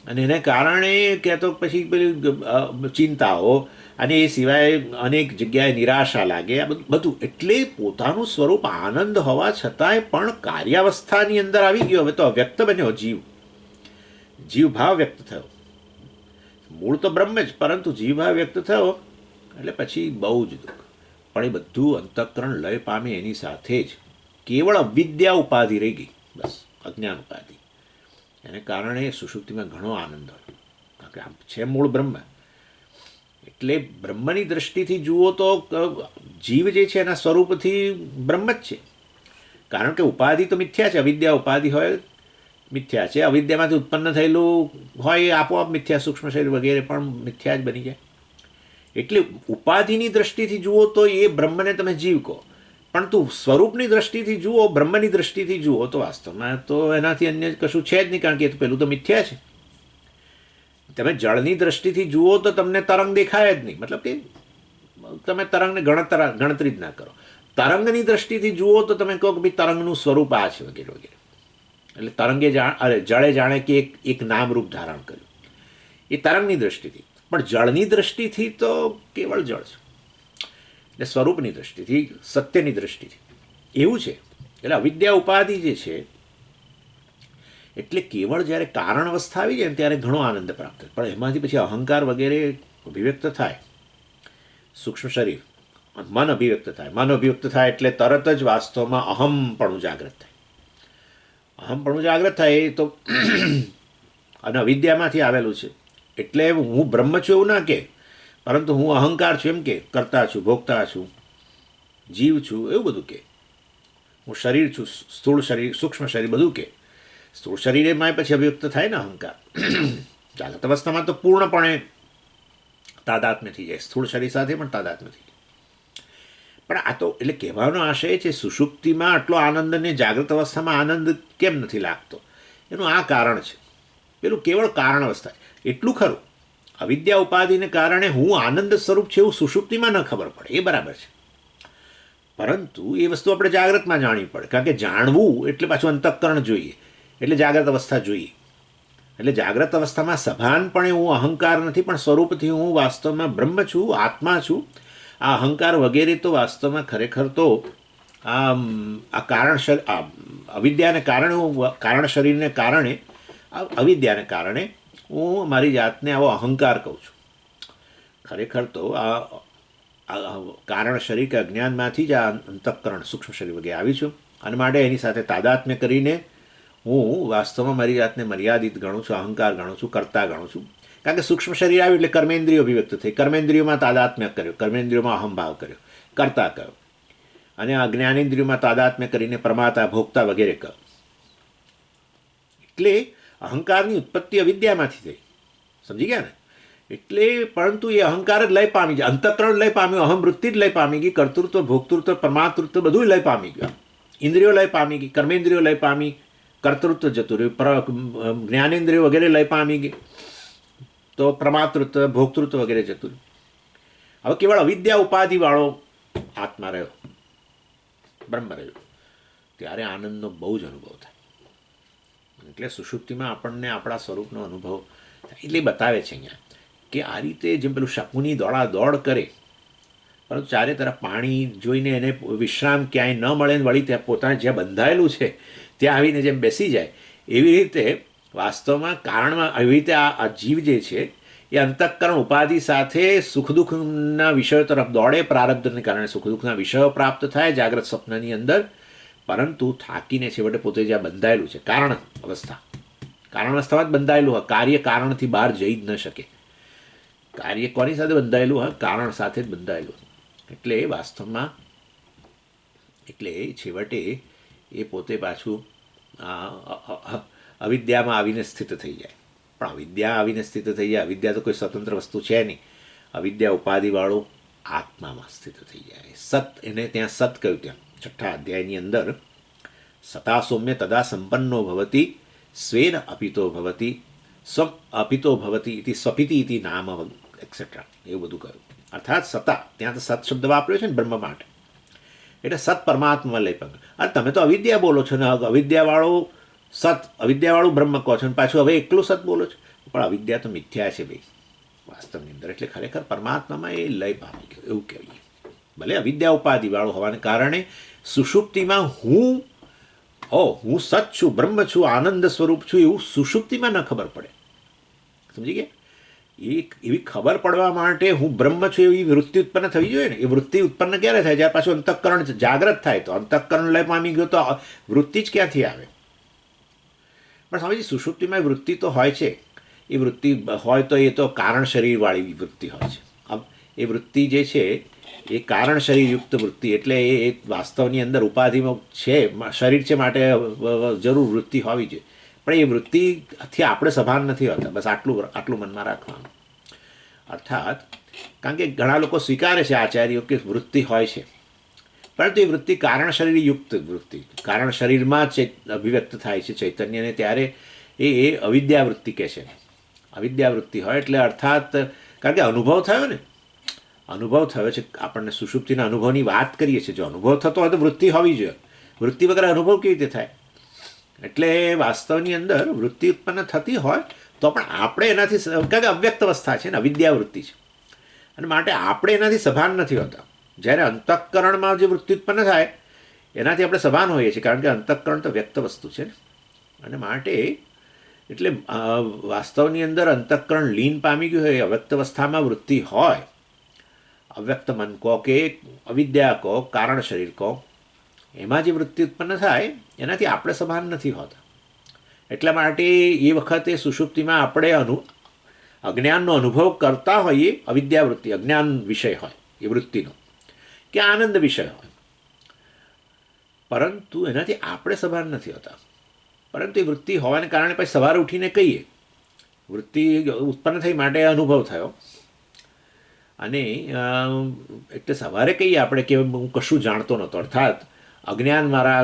અને એને કારણે કે તો પછી પેલી ચિંતાઓ, અને એ સિવાય અનેક જગ્યાએ નિરાશા લાગે, આ બધું. એટલે પોતાનું સ્વરૂપ આનંદ હોવા છતાંય પણ કાર્યાવસ્થાની અંદર આવી ગયો. હવે તો અવ્યક્ત બન્યો જીવ ભાવ વ્યક્ત થયો. મૂળ તો બ્રહ્મ જ, પરંતુ જીવભાવ વ્યક્ત થયો એટલે પછી બહુ જ દુઃખ. પણ એ બધું અંતઃકરણ લય પામે એની સાથે જ કેવળ અવિદ્યા ઉપાધિ રહી ગઈ, બસ અજ્ઞાન ઉપાધિ. એને કારણે સુષુપ્તિમાં ઘણો આનંદ હોય, કારણ કે આમ છે મૂળ બ્રહ્મ. એટલે બ્રહ્મની દૃષ્ટિથી જુઓ તો જીવ જે છે એના સ્વરૂપથી બ્રહ્મ જ છે. કારણ કે ઉપાધિ તો મિથ્યા છે, અવિદ્યા ઉપાધિ હોય મિથ્યા છે. અવિદ્યામાંથી ઉત્પન્ન થયેલું હોય એ આપોઆપ મિથ્યા, સૂક્ષ્મ શરીર વગેરે પણ મિથ્યા જ બની જાય. એટલે ઉપાધિની દ્રષ્ટિથી જુઓ તો એ બ્રહ્મને તમે જીવ કહો, પરંતુ સ્વરૂપની દ્રષ્ટિથી જુઓ, બ્રહ્મની દ્રષ્ટિથી જુઓ તો વાસ્તવમાં તો એનાથી અન્ય કશું છે જ નહીં, કારણ કે પેલું તો મિથ્યા છે. તમે જળની દ્રષ્ટિથી જુઓ તો તમને તરંગ દેખાય જ નહીં, મતલબ કે તમે તરંગને ગણતરી જ ના કરો. તરંગની દ્રષ્ટિથી જુઓ તો તમે કહો કે ભાઈ તરંગનું સ્વરૂપ આ છે વગેરે વગેરે. એટલે તરંગે જળે જાણે કે એક નામરૂપ ધારણ કર્યું, એ તરંગની દ્રષ્ટિથી. પણ જળની દ્રષ્ટિથી તો કેવળ જળ છે, એટલે સ્વરૂપની દ્રષ્ટિથી, સત્યની દ્રષ્ટિથી એવું છે. એટલે અવિદ્યા ઉપાધિ જે છે, એટલે કેવળ જ્યારે કારણ અવસ્થા આવી જાય ને ત્યારે ઘણો આનંદ પ્રાપ્ત થાય, પણ એમાંથી પછી અહંકાર વગેરે અભિવ્યક્ત થાય, સૂક્ષ્મ શરીર મન અભિવ્યક્ત થાય. મન અભિવ્યક્ત થાય એટલે તરત જ વાસ્તવમાં અહમપણું જાગૃત થાય. અહમપણું જાગૃત થાય એ તો અને અવિદ્યામાંથી આવેલું છે. એટલે હું બ્રહ્મ છું એવું ના કે, પરંતુ હું અહંકાર છું એમ કે, કરતા છું, ભોગતા છું, જીવ છું એવું બધું કે, હું શરીર છું, સ્થૂળ શરીર, સૂક્ષ્મ શરીર બધું કે. સ્થૂળ શરીરમાં પછી અભિવ્યક્ત થાય ને અહંકાર. જાગૃત અવસ્થામાં તો પૂર્ણપણે તાદાત્મ્ય થઈ જાય, સ્થૂળ શરીર સાથે પણ તાદાત્મ્ય થઈ જાય. પણ આ તો એટલે કહેવાનો આશય છે, સુષુપ્તિમાં આટલો આનંદ અને જાગૃત અવસ્થામાં આનંદ કેમ નથી લાગતો, એનું આ કારણ છે. પેલું કેવળ કારણ અવસ્થા. એટલું ખરું, અવિદ્યા ઉપાધિને કારણે હું આનંદ સ્વરૂપ છે એવું સુષુપ્તિમાં ન ખબર પડે, એ બરાબર છે. પરંતુ એ વસ્તુ આપણે જાગ્રતમાં જાણવી પડે, કારણ કે જાણવું એટલે પાછું અંતઃકરણ જોઈએ, એટલે જાગ્રત અવસ્થા જોઈએ. એટલે જાગ્રત અવસ્થામાં સભાનપણે હું અહંકાર નથી, પણ સ્વરૂપથી હું વાસ્તવમાં બ્રહ્મ છું, આત્મા છું. આ અહંકાર વગેરે તો વાસ્તવમાં ખરેખર તો આ કારણ અવિદ્યાને કારણે હું કારણ શરીરને કારણે અવિદ્યાને કારણે હું મારી જાતને આવો અહંકાર કહું છું. ખરેખર તો આ કારણ શરીર કે અજ્ઞાનમાંથી જ આ અંતઃકરણ સૂક્ષ્મ શરીર વગેરે આવી છું, અને માટે એની સાથે તાદાત્મ્ય કરીને હું વાસ્તવમાં મારી જાતને મર્યાદિત ગણું છું, અહંકાર ગણું છું, કરતા ગણું છું. કારણ કે સૂક્ષ્મ શરીર આવ્યું એટલે કર્મેન્દ્રિયો અભિવ્યક્ત થઈ, કર્મેન્દ્રિયોમાં તાદાત્મ્ય કર્યો, કર્મેન્દ્રિયોમાં અહંભાવ કર્યો, કરતા કહ્યો, અને આ જ્ઞાનેન્દ્રિયોમાં તાદાત્મ્ય કરીને પ્રમાતા, ભોગતા વગેરે કહ્યો. એટલે અહંકારની ઉત્પત્તિ અવિદ્યામાંથી થઈ, સમજી ગયા ને? એટલે પરંતુ એ અહંકાર જ લય પામી જાય, અંતઃકરણ લય પામ્યું, અહમવૃત્તિ જ લય પામી ગઈ, કર્તૃત્વ, ભોગતૃત્વ, પરમાતૃત્વ બધું લય પામી ગયું. ઇન્દ્રિયો લય પામી ગઈ, કર્મેન્દ્રિયો લય પામી, કર્તૃત્વ જતું રહ્યું, જ્ઞાનેન્દ્રિયો વગેરે લય પામી ગઈ, તો પ્રમાતૃત્વ, ભોગતૃત્વ વગેરે જતું રહ્યું. હવે કેવળ અવિદ્યા ઉપાધિવાળો આત્મા રહ્યો, બ્રહ્મ રહ્યો, ત્યારે આનંદનો બહુ જ અનુભવ થાય. એટલે સુષુપ્તિમાં આપણને આપણા સ્વરૂપનો અનુભવ થાય. એટલે બતાવે છે અહીંયા કે આ રીતે જેમ પેલું શકુની દોડ કરે, પરંતુ ચારે તરફ પાણી જોઈને એને વિશ્રામ ક્યાંય ન મળે ને વળી ત્યાં પોતાને જ્યાં બંધાયેલું છે ત્યાં આવીને જેમ બેસી જાય, એવી રીતે વાસ્તવમાં કારણમાં આવી રીતે આ જીવ જે છે એ અંતઃકરણ ઉપાધિ સાથે સુખ દુઃખના વિષયો તરફ દોડે, પ્રારબ્ધને કારણે સુખ દુઃખના વિષયો પ્રાપ્ત થાય જાગ્રત સ્વપ્નની અંદર, પરંતુ થાકીને છેવટે પોતે જ્યાં બંધાયેલું છે કારણ અવસ્થામાં જ બંધાયેલું હોય, કાર્ય કારણથી બહાર જઈ જ ન શકે. કાર્ય કોની સાથે બંધાયેલું હોય? કારણ સાથે જ બંધાયેલું. એટલે વાસ્તવમાં એટલે છેવટે એ પોતે પાછું અવિદ્યામાં આવીને સ્થિત થઈ જાય. પણ અવિદ્યા આવીને સ્થિત થઈ જાય, અવિદ્યા તો કોઈ સ્વતંત્ર વસ્તુ છે નહીં, અવિદ્યા ઉપાધિવાળો આત્મામાં સ્થિત થઈ જાય. સત, એને ત્યાં સત કહ્યું, ત્યાં 6થા અધ્યાયની અંદર સતા સૌમ્ય તદા સંપન્નો ભવતી સ્વેન અપિતો ભવતી સ્વ અપિતો ભવતી ઇતિ સ્વપિતિ ઇતિ નામ એક્સેટ્રા એવું બધું કહ્યું. અર્થાત સતા, ત્યાં તો સત શબ્દ વાપર્યો છે ને બ્રહ્મ માટે, એટલે સત પરમાત્મા લઈ પગ. અરે તમે તો અવિદ્યા બોલો છો ને, અવિદ્યાવાળું સત, અવિદ્યાવાળું બ્રહ્મ કહો છો, ને પાછું હવે એકલું સત બોલો છો. પણ અવિદ્યા તો મિથ્યા છે ભાઈ વાસ્તવની અંદર, એટલે ખરેખર પરમાત્મામાં એ લય પામી ગયો એવું કહેવાય. ભલે અવિદ્યા ઉપાધિવાળો હોવાને કારણે સુષુપ્તિમાં હું સત છું, બ્રહ્મ છું, આનંદ સ્વરૂપ છું એવું સુષુપ્તિમાં ન ખબર પડે. સમજી ગયા? એવી ખબર પડવા માટે હું બ્રહ્મ છું એવી વૃત્તિ ઉત્પન્ન થવી જોઈએ ને. એ વૃત્તિ ઉત્પન્ન ક્યારે થાય? જ્યારે પાછું અંતઃકરણ જાગ્રત થાય. તો અંતઃકરણ લય પામી ગયો તો વૃત્તિ જ ક્યાંથી આવે? પણ સમજી, સુષુપ્તિમાં વૃત્તિ તો હોય છે. એ વૃત્તિ હોય તો એ તો કારણ શરીરવાળી વૃત્તિ હોય છે. એ વૃત્તિ જે છે એ કારણ શરીરયુક્ત વૃત્તિ, એટલે એ વાસ્તવની અંદર ઉપાધિમાં છે, શરીર છે માટે જરૂર વૃત્તિ હોવી જોઈએ. પણ એ વૃત્તિથી આપણે સભાન નથી હોતા. બસ આટલું મનમાં રાખવાનું. અર્થાત કારણ કે ઘણા લોકો સ્વીકારે છે આચાર્યો કે વૃત્તિ હોય છે, પરંતુ એ વૃત્તિ કારણ શરીરયુક્ત વૃત્તિ, કારણ શરીરમાં અભિવ્યક્ત થાય છે ચૈતન્યને, ત્યારે એ અવિદ્યાવૃત્તિ કહે છે. અવિદ્યાવૃત્તિ હોય એટલે અર્થાત, કારણ કે અનુભવ થયો ને, અનુભવ થયો છે આપણને, સુષુપ્તિના અનુભવની વાત કરીએ છીએ. જો અનુભવ થતો હોય તો વૃત્તિ હોવી જોઈએ, વૃત્તિ વગર અનુભવ કેવી રીતે થાય? એટલે વાસ્તવની અંદર વૃત્તિ ઉત્પન્ન થતી હોય તો પણ આપણે એનાથી, કારણ કે અવ્યક્ત અવસ્થા છે ને, અવિદ્યાવૃત્તિ છે, અને માટે આપણે એનાથી સભાન નથી હોતા. જ્યારે અંતઃકરણમાં જે વૃત્તિ ઉત્પન્ન થાય એનાથી આપણે સભાન હોઈએ છીએ, કારણ કે અંતઃકરણ તો વ્યક્ત વસ્તુ છે ને. અને માટે એટલે વાસ્તવની અંદર અંતઃકરણ લીન પામી ગયું હોય, અવ્યક્ત અવસ્થામાં વૃત્તિ હોય, અવ્યક્ત મન કહો કે અવિદ્યા કહો, કારણ શરીર કહો, એમાં જે વૃત્તિ ઉત્પન્ન થાય એનાથી આપણે સભાન નથી હોતા. એટલા માટે એ વખતે સુષુપ્તિમાં આપણે અજ્ઞાનનો અનુભવ કરતા હોઈએ, અવિદ્યાવૃત્તિ અજ્ઞાન વિષય હોય એ વૃત્તિનો, કે આનંદ વિષય હોય, પરંતુ એનાથી આપણે સભાન નથી હોતા. પરંતુ એ વૃત્તિ હોવાને કારણે પછી સવારે ઉઠીને કહીએ વૃત્તિ ઉત્પન્ન થઈ માટે અનુભવ થયો, અને એટલે સવારે કહીએ આપણે કે હું કશું જાણતો નહોતો, અર્થાત અજ્ઞાન મારા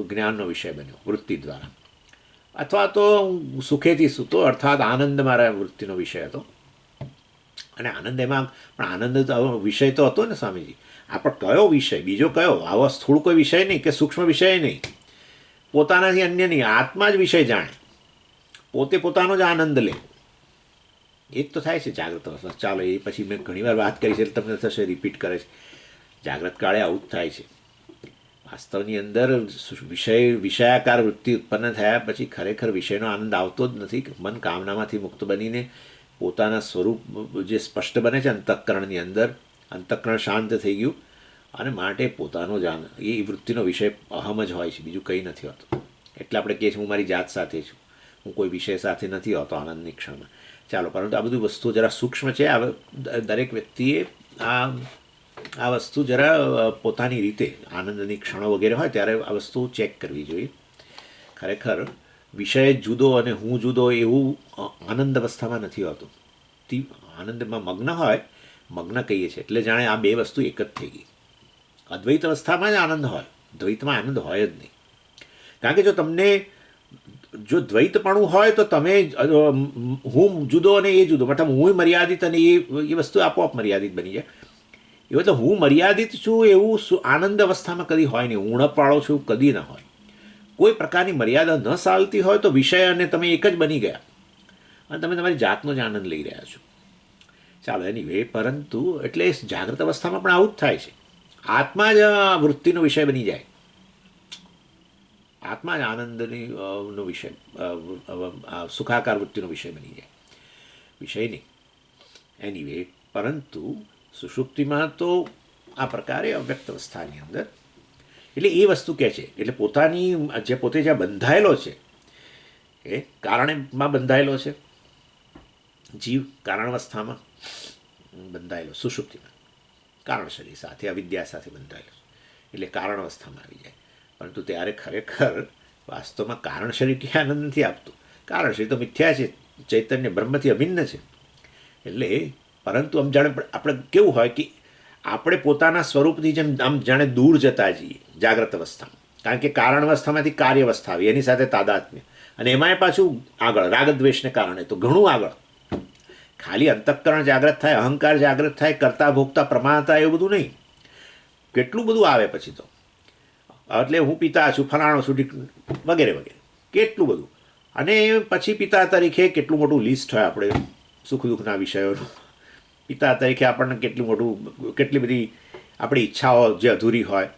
જ્ઞાનનો વિષય બન્યો વૃત્તિ દ્વારા, અથવા તો હું સુખેથી સૂતો, અર્થાત આનંદ મારા વૃત્તિનો વિષય હતો. અને આનંદ એમાં પણ આનંદ વિષય તો હતો ને સ્વામીજી, આપણે કયો વિષય, બીજો કયો, આવો સ્થૂળ કોઈ વિષય નહીં કે સૂક્ષ્મ વિષય નહીં, પોતાનાથી અન્ય નહીં, આત્મા જ વિષય જાણે, પોતે પોતાનો જ આનંદ લે. એ જ તો થાય છે જાગ્રત અવસ્થા. ચાલો, એ પછી મેં ઘણીવાર વાત કરી છે એટલે તમને થશે રિપીટ કરે છે. જાગ્રત કાળે આવું જ થાય છે. વાસ્તવની અંદર વિષયાકાર વૃત્તિ ઉત્પન્ન થયા પછી ખરેખર વિષયનો આનંદ આવતો જ નથી. મન કામનામાંથી મુક્ત બનીને પોતાના સ્વરૂપ જે સ્પષ્ટ બને છે અંતઃકરણની અંદર, અંતઃકરણ શાંત થઈ ગયું, અને માટે પોતાનો જ આનંદ, એ વૃત્તિનો વિષય અહમ જ હોય છે, બીજું કંઈ નથી હોતું. એટલે આપણે કહીએ છીએ હું મારી જાત સાથે છું, હું કોઈ વિષય સાથે નથી હોતો આનંદની ક્ષણમાં. ચાલો, પરંતુ આ બધી વસ્તુઓ જરા સૂક્ષ્મ છે. દરેક વ્યક્તિએ આ વસ્તુ જરા પોતાની રીતે, આનંદની ક્ષણો વગેરે હોય ત્યારે આ વસ્તુ ચેક કરવી જોઈએ. ખરેખર વિષય જુદો અને હું જુદો એવું આનંદ અવસ્થામાં નથી હોતું. આનંદમાં મગ્ન હોય, મગ્ન કહીએ છીએ એટલે જાણે આ બે વસ્તુ એક જ થઈ ગઈ. અદ્વૈત અવસ્થામાં જ આનંદ હોય, દ્વૈતમાં આનંદ હોય જ નહીં. કારણ કે જો તમને જો દ્વૈતપણું હોય તો તમે હું જુદો અને એ જુદો, મતલબ હું મર્યાદિત અને એ વસ્તુ આપોઆપ મર્યાદિત બની જાય. એ મતલબ હું મર્યાદિત છું એવું આનંદ અવસ્થામાં કદી હોય નહીં, ઉણપવાળો છું કદી ના હોય. કોઈ પ્રકારની મર્યાદા ન ચાલતી હોય તો વિષય અને તમે એક જ બની ગયા અને તમે તમારી જાતનો જ આનંદ લઈ રહ્યા છો. ચાલો, એની વે, પરંતુ એટલે જાગ્રત અવસ્થામાં પણ આવું જ થાય છે. આત્મા જ વૃત્તિનો વિષય બની જાય, આત્મા જ આનંદની નો વિષય, સુખાકાર વૃત્તિનો વિષય બની જાય, વિષય નહીં. એની વે, પરંતુ સુષુપ્તિમાં તો આ પ્રકારે અવ્યક્ત અવસ્થાની અંદર એટલે એ વસ્તુ કહે છે, એટલે પોતાની જે પોતે જ્યાં બંધાયેલો છે એ કારણમાં બંધાયેલો છે. જીવ કારણ અવસ્થામાં બંધાયેલો, સુષુપ્તિમાં કારણ શરીર સાથે, અવિદ્યા સાથે બંધાયેલો છે, એટલે કારણ અવસ્થામાં આવી જાય. પરંતુ ત્યારે ખરેખર વાસ્તવમાં કારણ શરીર ક્યાં આનંદ નથી આપતું. કારણ શરીર તો મિથ્યા છે, ચૈતન્ય બ્રહ્મથી અભિન્ન છે. એટલે પરંતુ આમ જાણે આપણે કેવું હોય કે આપણે પોતાના સ્વરૂપથી જેમ આમ જાણે દૂર જતા જઈએ જાગ્રત અવસ્થામાં, કારણ કે કારણ અવસ્થામાંથી કાર્ય અવસ્થા આવી, એની સાથે તાદાત્મ્ય, અને એમાંય પાછું આગળ રાગદ્વેષને કારણે તો ઘણું આગળ. ખાલી અંતઃકરણ જાગ્રત થાય, અહંકાર જાગ્રત થાય, કરતા ભોગતા પ્રમાણતા, એવું બધું નહીં, કેટલું બધું આવે પછી તો. એટલે હું પિતા છું, ફલાણો છું, વગેરે વગેરે, કેટલું બધું. અને પછી પિતા તરીકે કેટલું મોટું લિસ્ટ હોય આપણે સુખ દુઃખના વિષયોનું. પિતા તરીકે આપણને કેટલું મોટું, કેટલી બધી આપણી ઈચ્છાઓ જે અધૂરી હોય.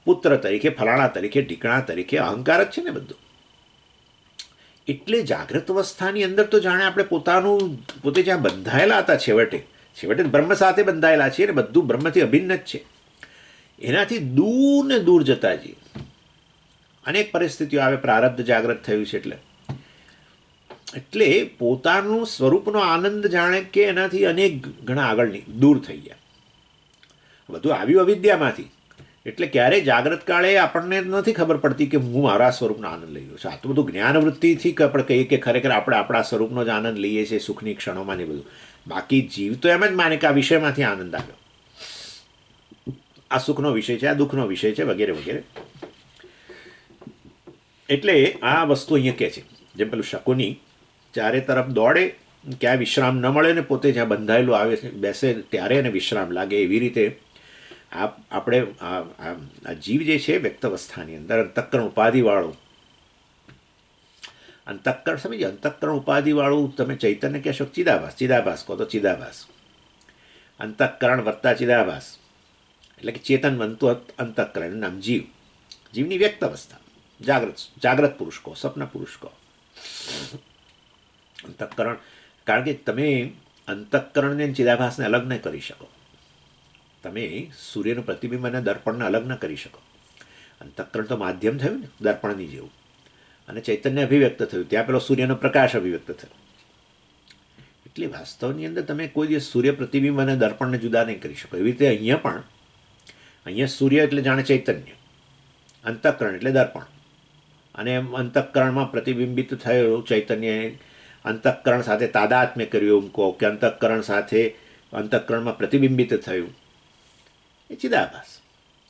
પુત્ર તરીકે, ફલાણા તરીકે, ઢીકણા તરીકે, અહંકાર જ છે ને બધું. એટલે જાગ્રત અવસ્થાની અંદર તો જાણે આપણે પોતે જ્યાં બંધાયેલા હતા, છેવટે બ્રહ્મ સાથે બંધાયેલા છીએ ને બધું બ્રહ્મથી અભિન્ન જ છે. એનાથી દૂર ને દૂર જતા જઈએ. અનેક પરિસ્થિતિઓ આવે, પ્રારબ્ધ જાગ્રત થયું છે એટલે પોતાનું સ્વરૂપનો આનંદ જાણે કે એનાથી અનેક ગણા આગળ દૂર થઈ ગયા. બધું આવ્યું અવિદ્યામાંથી. એટલે ક્યારેય જાગ્રત કાળે આપણને નથી ખબર પડતી કે હું મારા સ્વરૂપનો આનંદ લઈ રહ્યો છું. આ તો બધું જ્ઞાનવૃત્તિથી આપણે કહીએ કે ખરેખર આપણે આપણા સ્વરૂપનો જ આનંદ લઈએ છીએ સુખની ક્ષણોમાં ને બધું. બાકી જીવ તો એમ જ માને કે આ વિષયમાંથી આનંદ આવ્યો, આ સુખનો વિષય છે, આ દુઃખનો વિષય છે, વગેરે વગેરે. એટલે આ વસ્તુ અહીંયા કહે છે, જેમ પેલું શકુની ચારે તરફ દોડે, ક્યાંય વિશ્રામ ન મળે ને પોતે જ્યાં બંધાયેલું આવે છે બેસે ત્યારે એને વિશ્રામ લાગે, એવી રીતે આપણે આ જીવ જે છે વ્યક્તવસ્થાની અંદર અંતઃકરણ ઉપાધિવાળું, અંતઃકરણ સમજીએ, અંતઃકરણ ઉપાધિવાળું તમે ચૈતન્ય કહેશો ચિદાભાસ, ચિદાભાસ કહો તો ચિદાભાસ, અંતઃકરણ વત્તા ચિદાભાસ એટલે કે ચેતન બનતું અંતઃકરણ, નામ જીવ, જીવની વ્યક્ત અવસ્થા, જાગ્રત પુરુષ કહો, સ્વપ્ન પુરુષ કહો. અંતઃકરણ, કારણ કે તમે અંતઃકરણને ચિદાભાસને અલગ ન કરી શકો, તમે સૂર્યનું પ્રતિબિંબ અને દર્પણને અલગ ન કરી શકો. અંતઃકરણ તો માધ્યમ થયું ને દર્પણની જેવું, અને ચૈતન્ય અભિવ્યક્ત થયું, ત્યાં પેલો સૂર્યનો પ્રકાશ અભિવ્યક્ત થયો. એટલે વાસ્તવની અંદર તમે કોઈ દિવસ સૂર્ય પ્રતિબિંબ અને દર્પણને જુદા નહીં કરી શકો. એવી રીતે અહીંયા પણ, અહીંયા સૂર્ય એટલે જાણે ચૈતન્ય, અંતઃકરણ એટલે દર્પણ, અને એમ અંતઃકરણમાં પ્રતિબિંબિત થયેલું ચૈતન્ય અંતઃકરણ સાથે તાદાત્મ્ય કર્યું એમ કહો, કે અંતઃકરણ સાથે અંતઃકરણમાં પ્રતિબિંબિત થયું, એ ચિદાભાસ.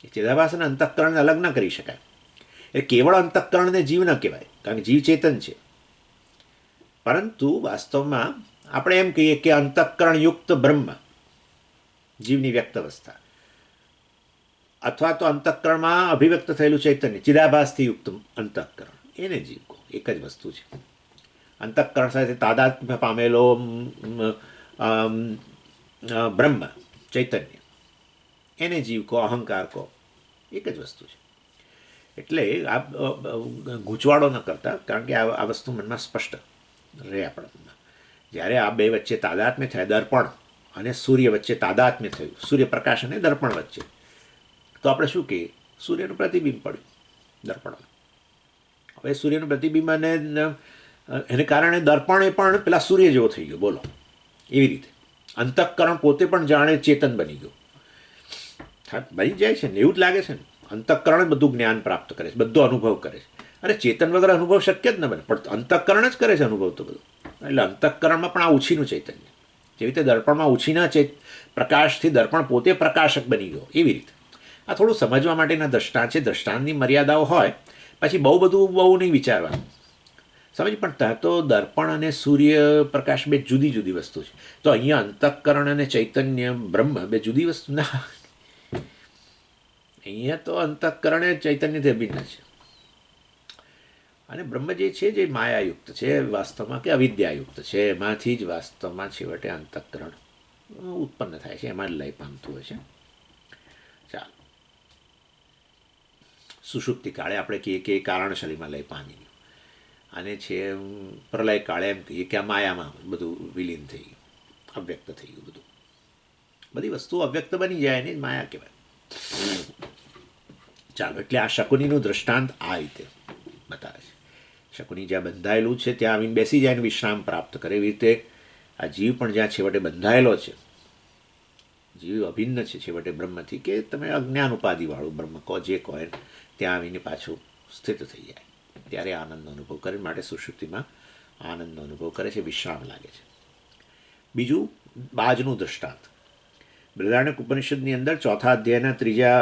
એ ચિદાભાસ અને અંતઃકરણને અલગ ન કરી શકાય. એ કેવળ અંતઃકરણને જીવ ન કહેવાય, કારણ કે જીવ ચેતન છે. પરંતુ વાસ્તવમાં આપણે એમ કહીએ કે અંતઃકરણયુક્ત બ્રહ્મ જીવની વ્યક્ત અવસ્થા, અથવા તો અંતઃકરણમાં અભિવ્યક્ત થયેલું ચૈતન્ય ચિદાભાસથી યુક્ત અંતઃકરણ, એને જીવ કહો. એક જ વસ્તુ છે. અંતઃકરણ સાથે તાદાત્મ્ય પામેલો બ્રહ્મ ચૈતન્ય, એને જીવ કહો, અહંકાર કહો, એક જ વસ્તુ છે. એટલે આ ગૂંચવાડો ન કરતા, કારણ કે આ વસ્તુ મનમાં સ્પષ્ટ રહે આપણા મનમાં. જ્યારે આ બે વચ્ચે તાદાત્મ્ય થાય, દર્પણ અને સૂર્ય વચ્ચે તાદાત્મ્ય થયું, સૂર્યપ્રકાશ અને દર્પણ વચ્ચે, તો આપણે શું કહીએ? સૂર્યનું પ્રતિબિંબ પડ્યું દર્પણમાં. હવે સૂર્યનું પ્રતિબિંબ એને કારણે દર્પણ પણ પેલા સૂર્ય જેવો થઈ ગયો, બોલો. એવી રીતે અંતઃકરણ પોતે પણ જાણે ચેતન બની ગયું, બની જાય છે ને, એવું જ લાગે છે ને. અંતઃકરણ જ બધું જ્ઞાન પ્રાપ્ત કરે છે, બધો અનુભવ કરે છે. અરે ચેતન વગર અનુભવ શક્ય જ ન બને, પણ અંતઃકરણ જ કરે છે અનુભવ તો બધું. એટલે અંતઃકરણમાં પણ આ ઉછીનું ચૈતન્ય, જેવી રીતે દર્પણમાં ઉછીના પ્રકાશથી દર્પણ પોતે પ્રકાશક બની ગયો, એવી રીતે આ થોડું સમજવા માટેના દ્રષ્ટાંત છે. દ્રષ્ટાંતની મર્યાદાઓ હોય, પછી બહુ નહીં વિચારવાનું, સમજ. પણ ત્યાં તો દર્પણ અને સૂર્ય પ્રકાશ બે જુદી જુદી વસ્તુ છે. તો અહીંયા અંતઃકરણ અને ચૈતન્ય બ્રહ્મ બે જુદી વસ્તુ ના, અહીંયા તો અંતઃકરણ એ ચૈતન્યથી અભિન્ન છે, અને બ્રહ્મ જે છે જે માયાયુક્ત છે વાસ્તવમાં, કે અવિદ્યાયુક્ત છે, એમાંથી જ વાસ્તવમાં છેવટે અંતઃકરણ ઉત્પન્ન થાય છે, એમાં જ લય પામતું હોય છે. ચાલો, સુષુપ્તિ કાળે આપણે કહીએ કે કારણશરીરમાં લય પામી ગયું, અને છે પ્રલય કાળે એમ કહીએ કે આ માયામાં બધું વિલીન થઈ ગયું, અવ્યક્ત થઈ ગયું બધું. બધી વસ્તુ અવ્યક્ત બની જાય ને માયા કહેવાય. ચાલો, એટલે આ શકુનીનું દ્રષ્ટાંત આ રીતે બતાવે છે. શકુની જ્યાં બંધાયેલું છે ત્યાં આવીને બેસી જાય, વિશ્રામ પ્રાપ્ત કરે. એવી રીતે આ જીવ પણ જ્યાં છેવટે બંધાયેલો છે, જીવ અભિન્ન છે છેવટે બ્રહ્મથી, કે તમે અજ્ઞાન ઉપાધિવાળું બ્રહ્મ કહો, જે કહો, ત્યાં આવીને પાછું સ્થિત થઈ જાય, ત્યારે આનંદનો અનુભવ કરે. માટે સુષુપ્તિમાં આનંદનો અનુભવ કરે છે, વિશ્રામ લાગે છે. બીજું બાજનું દ્રષ્ટાંત બૃહદારણ્યક ઉપનિષદની અંદર 4થા અધ્યાયના 3જા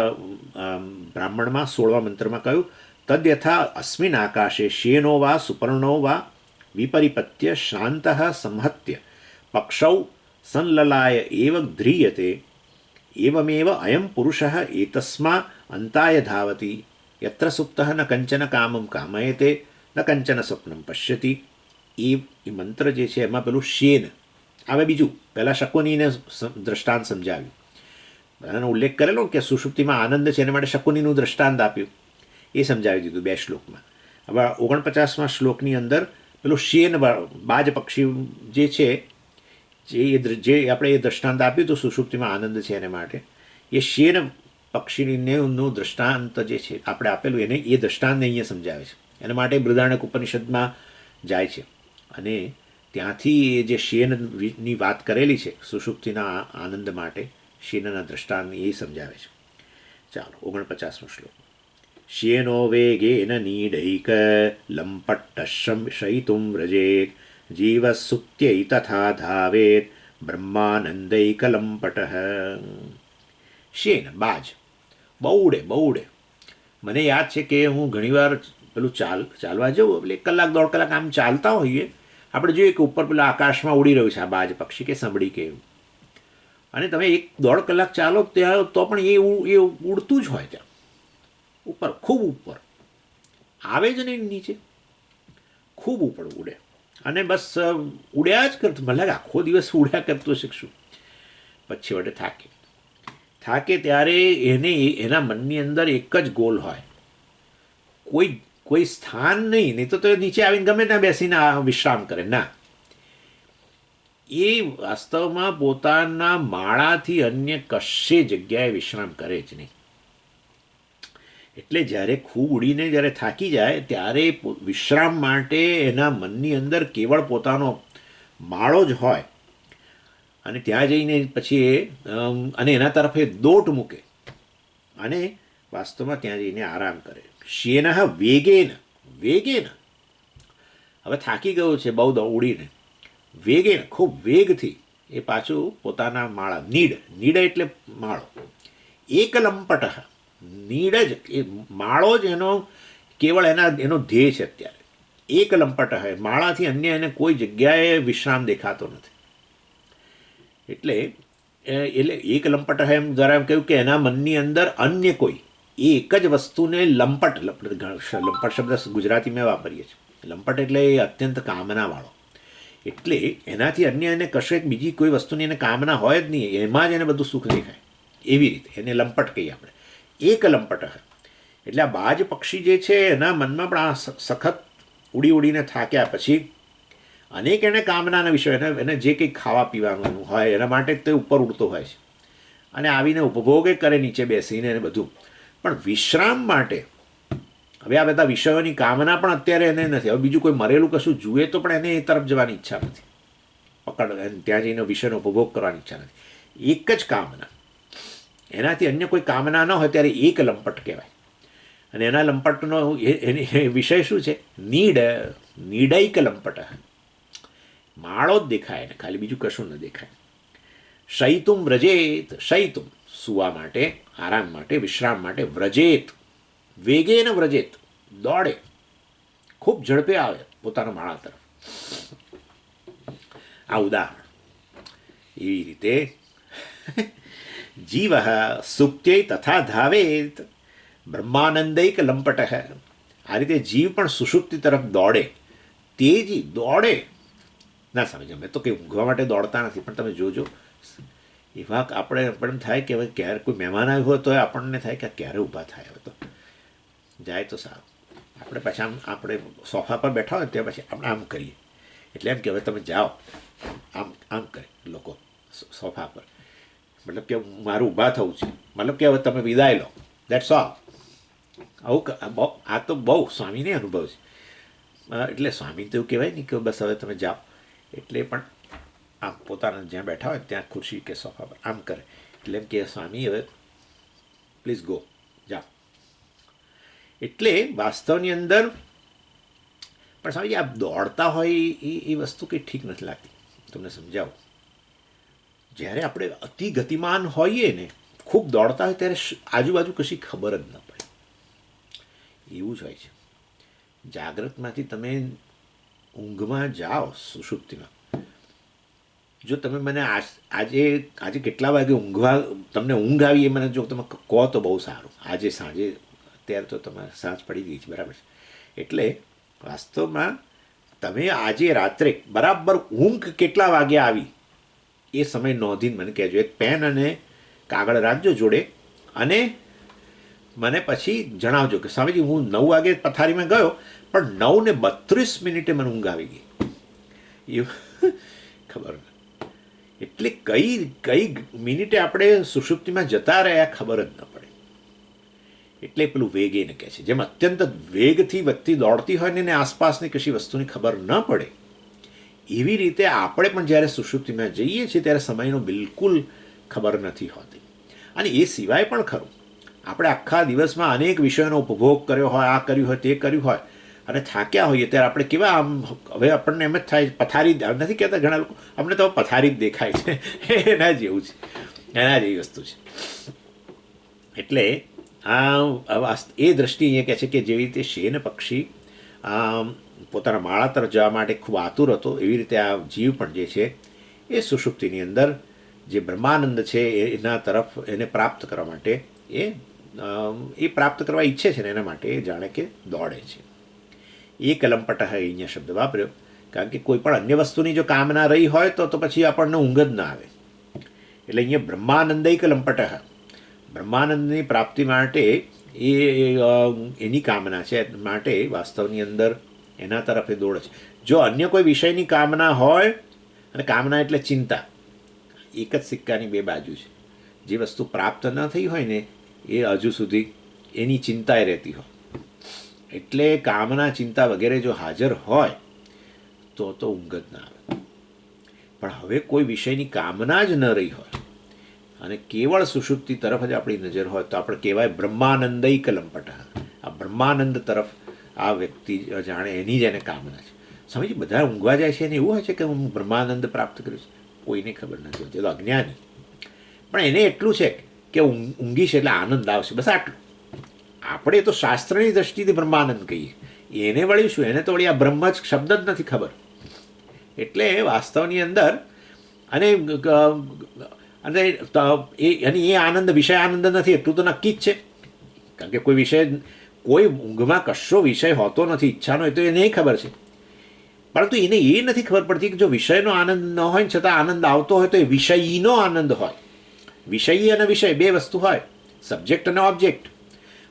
બ્રાહ્મણમાં 16મા મંત્રમાં કહ્યું, તદ્યથા અસ્મિન આકાશે શેનો વા સુપર્ણો વા વિપરિપત્ય શાંત સંહત્ય પક્ષૌ સંલલાય એવ ધ્રિયતે એવમેવ અયમ પુરુષ એતસ્મા અંતાય ધાવતી યત્ર સુપ્ત ન કંચન કામમ કામયતે ન કંચન સ્વપ્નમ પશ્યતિ. એ મંત્ર જે છે એમાં પેલું શેન આવે. બીજું પહેલાં શકુનીને દ્રષ્ટાંત સમજાવ્યું, બધાનો ઉલ્લેખ કરેલો કે સુષુપ્તિમાં આનંદ છે, એના માટે શકુનીનું દ્રષ્ટાંત આપ્યું, એ સમજાવી દીધું 2 શ્લોકમાં. હવે 49મા શ્લોકની અંદર પેલું શેન બાજ પક્ષી જે છે, જે આપણે એ દ્રષ્ટાંત આપ્યું હતું સુષુપ્તિમાં આનંદ છે એને માટે, એ શેન પક્ષીનું દ્રષ્ટાંત જે છે આપણે આપેલું, એને એ દ્રષ્ટાંતને અહીંયા સમજાવે છે. એના માટે બૃહદારણ્યક ઉપનિષદમાં જાય છે, અને ત્યાંથી એ જે શેનની વાત કરેલી છે સુષુપ્તિના આનંદ માટે, શેનના દ્રષ્ટાંત એ સમજાવે છે. ચાલો, 49મો શ્લોક. શેનો વેગેન નીડૈક લંપટ્ટ શયિતુમ વ્રજેત જીવસુપ્ત્यै તથા ધાવેત બ્રહ્માનંદૈકલંપટ. શેન બાજ બહુ ઉડે બહુ ઉડે. મને યાદ છે કે હું ઘણીવાર પેલું ચાલવા જવું એટલે 1 કલાક 1.5 કલાક આમ ચાલતા હોઈએ, આપણે જોઈએ કે ઉપર પેલા આકાશમાં ઉડી રહ્યું છે આ બાજ પક્ષી કે સંભળી કે એવું, અને તમે 1.5 કલાક ચાલો ત્યાં તો પણ એ ઉડતું જ હોય ત્યાં ઉપર, ખૂબ ઉપર આવે જ નહીં નીચે, ખૂબ ઉપર ઉડે અને બસ ઉડ્યા જ કરતું. મને લાગે આખો દિવસ ઉડ્યા કરતો શીખશું. પછી વડે થાકે ત્યારે એના મનની અંદર એક જ ગોલ હોય, કોઈ સ્થાન નહીં તો નીચે આવીને ગમે ત્યાં બેસીને વિશ્રામ કરે ના, એ વાસ્તવમાં પોતાના માળાથી અન્ય કશે જગ્યાએ વિશ્રામ કરે જ નહીં. એટલે જ્યારે ખૂબ ઉડીને જ્યારે થાકી જાય ત્યારે વિશ્રામ માટે એના મનની અંદર કેવળ પોતાનો માળો જ હોય, અને ત્યાં જઈને પછી અને એના તરફ એ દોટ મૂકે અને વાસ્તવમાં ત્યાં જઈને આરામ કરે. શેન વેગેન, હવે થાકી ગયો છે બહુ ઉડીને, વેગેન ખૂબ વેગથી એ પાછું પોતાના માળા, નીડ એટલે માળો, એકલંપટ, નીડ જ એ માળો જ કેવળ એનો ધ્યેય છે અત્યારે. એકલંપટ માળાથી અન્ય એને કોઈ જગ્યાએ વિશ્રામ દેખાતો નથી. એટલે એકલંપટ એમ જરા એમ કહ્યું કે એના મનની અંદર અન્ય કોઈ એ એક જ વસ્તુને લંપટ શબ્દ ગુજરાતીમાં વાપરીએ છીએ. લંપટ એટલે એ અત્યંત કામનાવાળો, એટલે એનાથી અન્ય એને કશેક બીજી કોઈ વસ્તુની એને કામના હોય જ નહીં, એમાં જ એને બધું સુખ દેખાય, એવી રીતે એને લંપટ કહીએ આપણે. એક લંપટ એટલે આ બાજ પક્ષી જે છે એના મનમાં પણ આ સખત ઉડીને થાક્યા પછી અનેક એને કામનાના વિષય, એને જે કંઈ ખાવા પીવાનું હોય એના માટે જ તે ઉપર ઉડતો હોય છે અને આવીને ઉપભોગે કરે નીચે બેસીને એને બધું, પણ વિશ્રામ માટે હવે આ બધા વિષયોની કામના પણ અત્યારે એને નથી. હવે બીજું કોઈ મરેલું કશું જુએ તો પણ એને એ તરફ જવાની ઈચ્છા નથી, ત્યાં જઈને વિષયનો ઉપભોગ કરવાની ઈચ્છા નથી. એક જ કામના, એનાથી અન્ય કોઈ કામના ન હોય ત્યારે એક લંપટ કહેવાય. અને એના લંપટનો વિષય શું છે? નીડૈક લંપટ, માળો જ દેખાય ને ખાલી, બીજું કશું ન દેખાય. શયિતુમ વ્રજેત, શયિતુમ સુવા માટે, આરામ માટે, વિશ્રામ માટે, વ્રજેત વેગેન વ્રજેત દોડે, ખૂબ ઝડપે આવે પોતાના માળા તરફ. આ ઉદાહરણ. એવી રીતે જીવ સુપ્ત્યૈ તથા ધાવેત બ્રહ્માનંદૈક લંપટ. આ રીતે જીવ પણ સુષુપ્તિ તરફ દોડે, તેજી દોડે. ના સમજો, મેં તો કંઈ ઊંઘવા માટે દોડતા નથી, પણ તમે જોજો એવા આપણે પણ થાય કે હવે ક્યારે કોઈ મહેમાન આવ્યું હોય તો આપણને થાય કે ક્યારે ઊભા થાય, હવે તો જાય તો સારું. આપણે પછી આપણે સોફા પર બેઠા હોય ત્યાં પછી આપણે આમ કરીએ, એટલે એમ કે હવે તમે જાઓ, આમ કરે લોકો સોફા પર, મતલબ કે મારું ઊભા થવું છે, મતલબ કે હવે તમે વિદાય લો, દેટ્સ ઓલ. આવું આ તો બહુ સ્વામીને અનુભવ છે. એટલે સ્વામી તો એવું કહેવાય નહીં કે બસ હવે તમે જાઓ, એટલે પણ આમ પોતાના જ્યાં બેઠા હોય ત્યાં ખુરશી કે સોફા પર આમ કરે, એટલે એમ કે સ્વામી હવે પ્લીઝ ગો, જાઓ. એટલે વાસ્તવની અંદર પણ સ્વામીજી આ દોડતા હોય એ વસ્તુ કંઈ ઠીક નથી લાગતી. તમને સમજાવું, જ્યારે આપણે અતિ ગતિમાન હોઈએ ને, ખૂબ દોડતા હોય ત્યારે આજુબાજુ કશી ખબર જ ન પડે, એવું જ હોય છે. જાગ્રતમાંથી તમે ઊંઘમાં જાઓ, સુષુપ્તિમાં, જો તમે મને આજે કેટલા વાગે તમને ઊંઘ આવી એ મને જો તમે કહો તો બહુ સારું. આજે સાંજે, અત્યારે તો તમારે સાંજ પડી ગઈ છે, બરાબર છે. એટલે વાસ્તવમાં તમે આજે રાત્રે બરાબર ઊંઘ કેટલા વાગે આવી એ સમય નોંધીને મને કહેજો. એક પેન અને કાગળ રાખજો જોડે અને મને પછી જણાવજો કે સ્વામીજી હું 9 વાગે પથારીમાં ગયો પણ 9:32 મને ઊંઘ આવી ગઈ, એવું ખબર નથી. એટલે કઈ મિનિટે આપણે સુષુપ્તિમાં જતા રહ્યા ખબર જ ન પડે. એટલે પેલું વેગ એને કહે છે, જેમ અત્યંત વેગથી વ્યક્તિ દોડતી હોય ને એને આસપાસની કશી વસ્તુની ખબર ન પડે, એવી રીતે આપણે પણ જ્યારે સુષુપ્તિમાં જઈએ છીએ ત્યારે સમયનો બિલકુલ ખબર નથી હોતી. અને એ સિવાય પણ ખરું, આપણે આખા દિવસમાં અનેક વિષયોનો ઉપભોગ કર્યો હોય, આ કર્યું હોય તે કર્યું હોય, અને થાક્યા હોઈએ ત્યારે આપણે કેવા આમ હવે આપણને એમ જ થાય પથારી નથી કહેતા ઘણા લોકો અમને તો પથારી જ દેખાય છે એના જેવું છે, એના જેવી વસ્તુ છે. એટલે એ દ્રષ્ટિ અહીંયા કહે છે કે જેવી રીતે શેન પક્ષી પોતાના માળા તરફ જવા માટે ખૂબ આતુર હતો, એવી રીતે આ જીવ પણ જે છે એ સુષુપ્તિની અંદર જે બ્રહ્માનંદ છે એના તરફ એને પ્રાપ્ત કરવા માટે એ પ્રાપ્ત કરવા ઈચ્છે છે ને એના માટે એ જાણે કે દોડે છે. એ કલંપટ અહીંયા શબ્દ વાપર્યો કારણ કે કોઈ પણ અન્ય વસ્તુની જો કામના રહી હોય તો પછી આપણને ઊંઘ જ ના આવે. એટલે અહીંયા બ્રહ્માનંદય કલંપટ, બ્રહ્માનંદની પ્રાપ્તિ માટે એની કામના છે માટે વાસ્તવની અંદર એના તરફ એ દોડે છે. જો અન્ય કોઈ વિષયની કામના હોય, અને કામના એટલે ચિંતા, એક જ સિક્કાની બે બાજુ છે. જે વસ્તુ પ્રાપ્ત ન થઈ હોય ને એ હજુ સુધી એની ચિંતાએ રહેતી હોય. એટલે કામના ચિંતા વગેરે જો હાજર હોય તો ઊંઘ જ ના આવે. પણ હવે કોઈ વિષયની કામના જ ન રહી હોય અને કેવળ સુષુપ્તિ તરફ જ આપણી નજર હોય તો આપણે કહેવાય બ્રહ્માનંદય કલંપટ. આ બ્રહ્માનંદ તરફ આ વ્યક્તિ જાણે એની જ એને કામના છે. સમજી, બધા ઊંઘવા જાય છે અને એવું હોય છે કે હું બ્રહ્માનંદ પ્રાપ્ત કર્યું છે, કોઈને ખબર નથી હોતી, તો અજ્ઞાની. પણ એને એટલું છે કે ઊંઘીશ એટલે આનંદ આવશે, બસ આટલું. આપણે તો શાસ્ત્રની દ્રષ્ટિથી બ્રહ્માનંદ કહીએ, એને વળી શું, એને તો વળી આ બ્રહ્મ જ શબ્દ જ નથી ખબર. એટલે વાસ્તવની અંદર અને એ આનંદ વિષય આનંદ નથી એટલું તો નક્કી જ છે. કારણ કે કોઈ વિષય, કોઈ ઊંઘમાં કશો વિષય હોતો નથી ઈચ્છાનો, એ તો એને ખબર છે. પરંતુ એને એ નથી ખબર પડતી કે જો વિષયનો આનંદ ન હોય છતાં આનંદ આવતો હોય તો એ વિષયીનો આનંદ હોય. વિષયી અને વિષય બે વસ્તુ હોય, સબ્જેક્ટ અને ઓબ્જેક્ટ.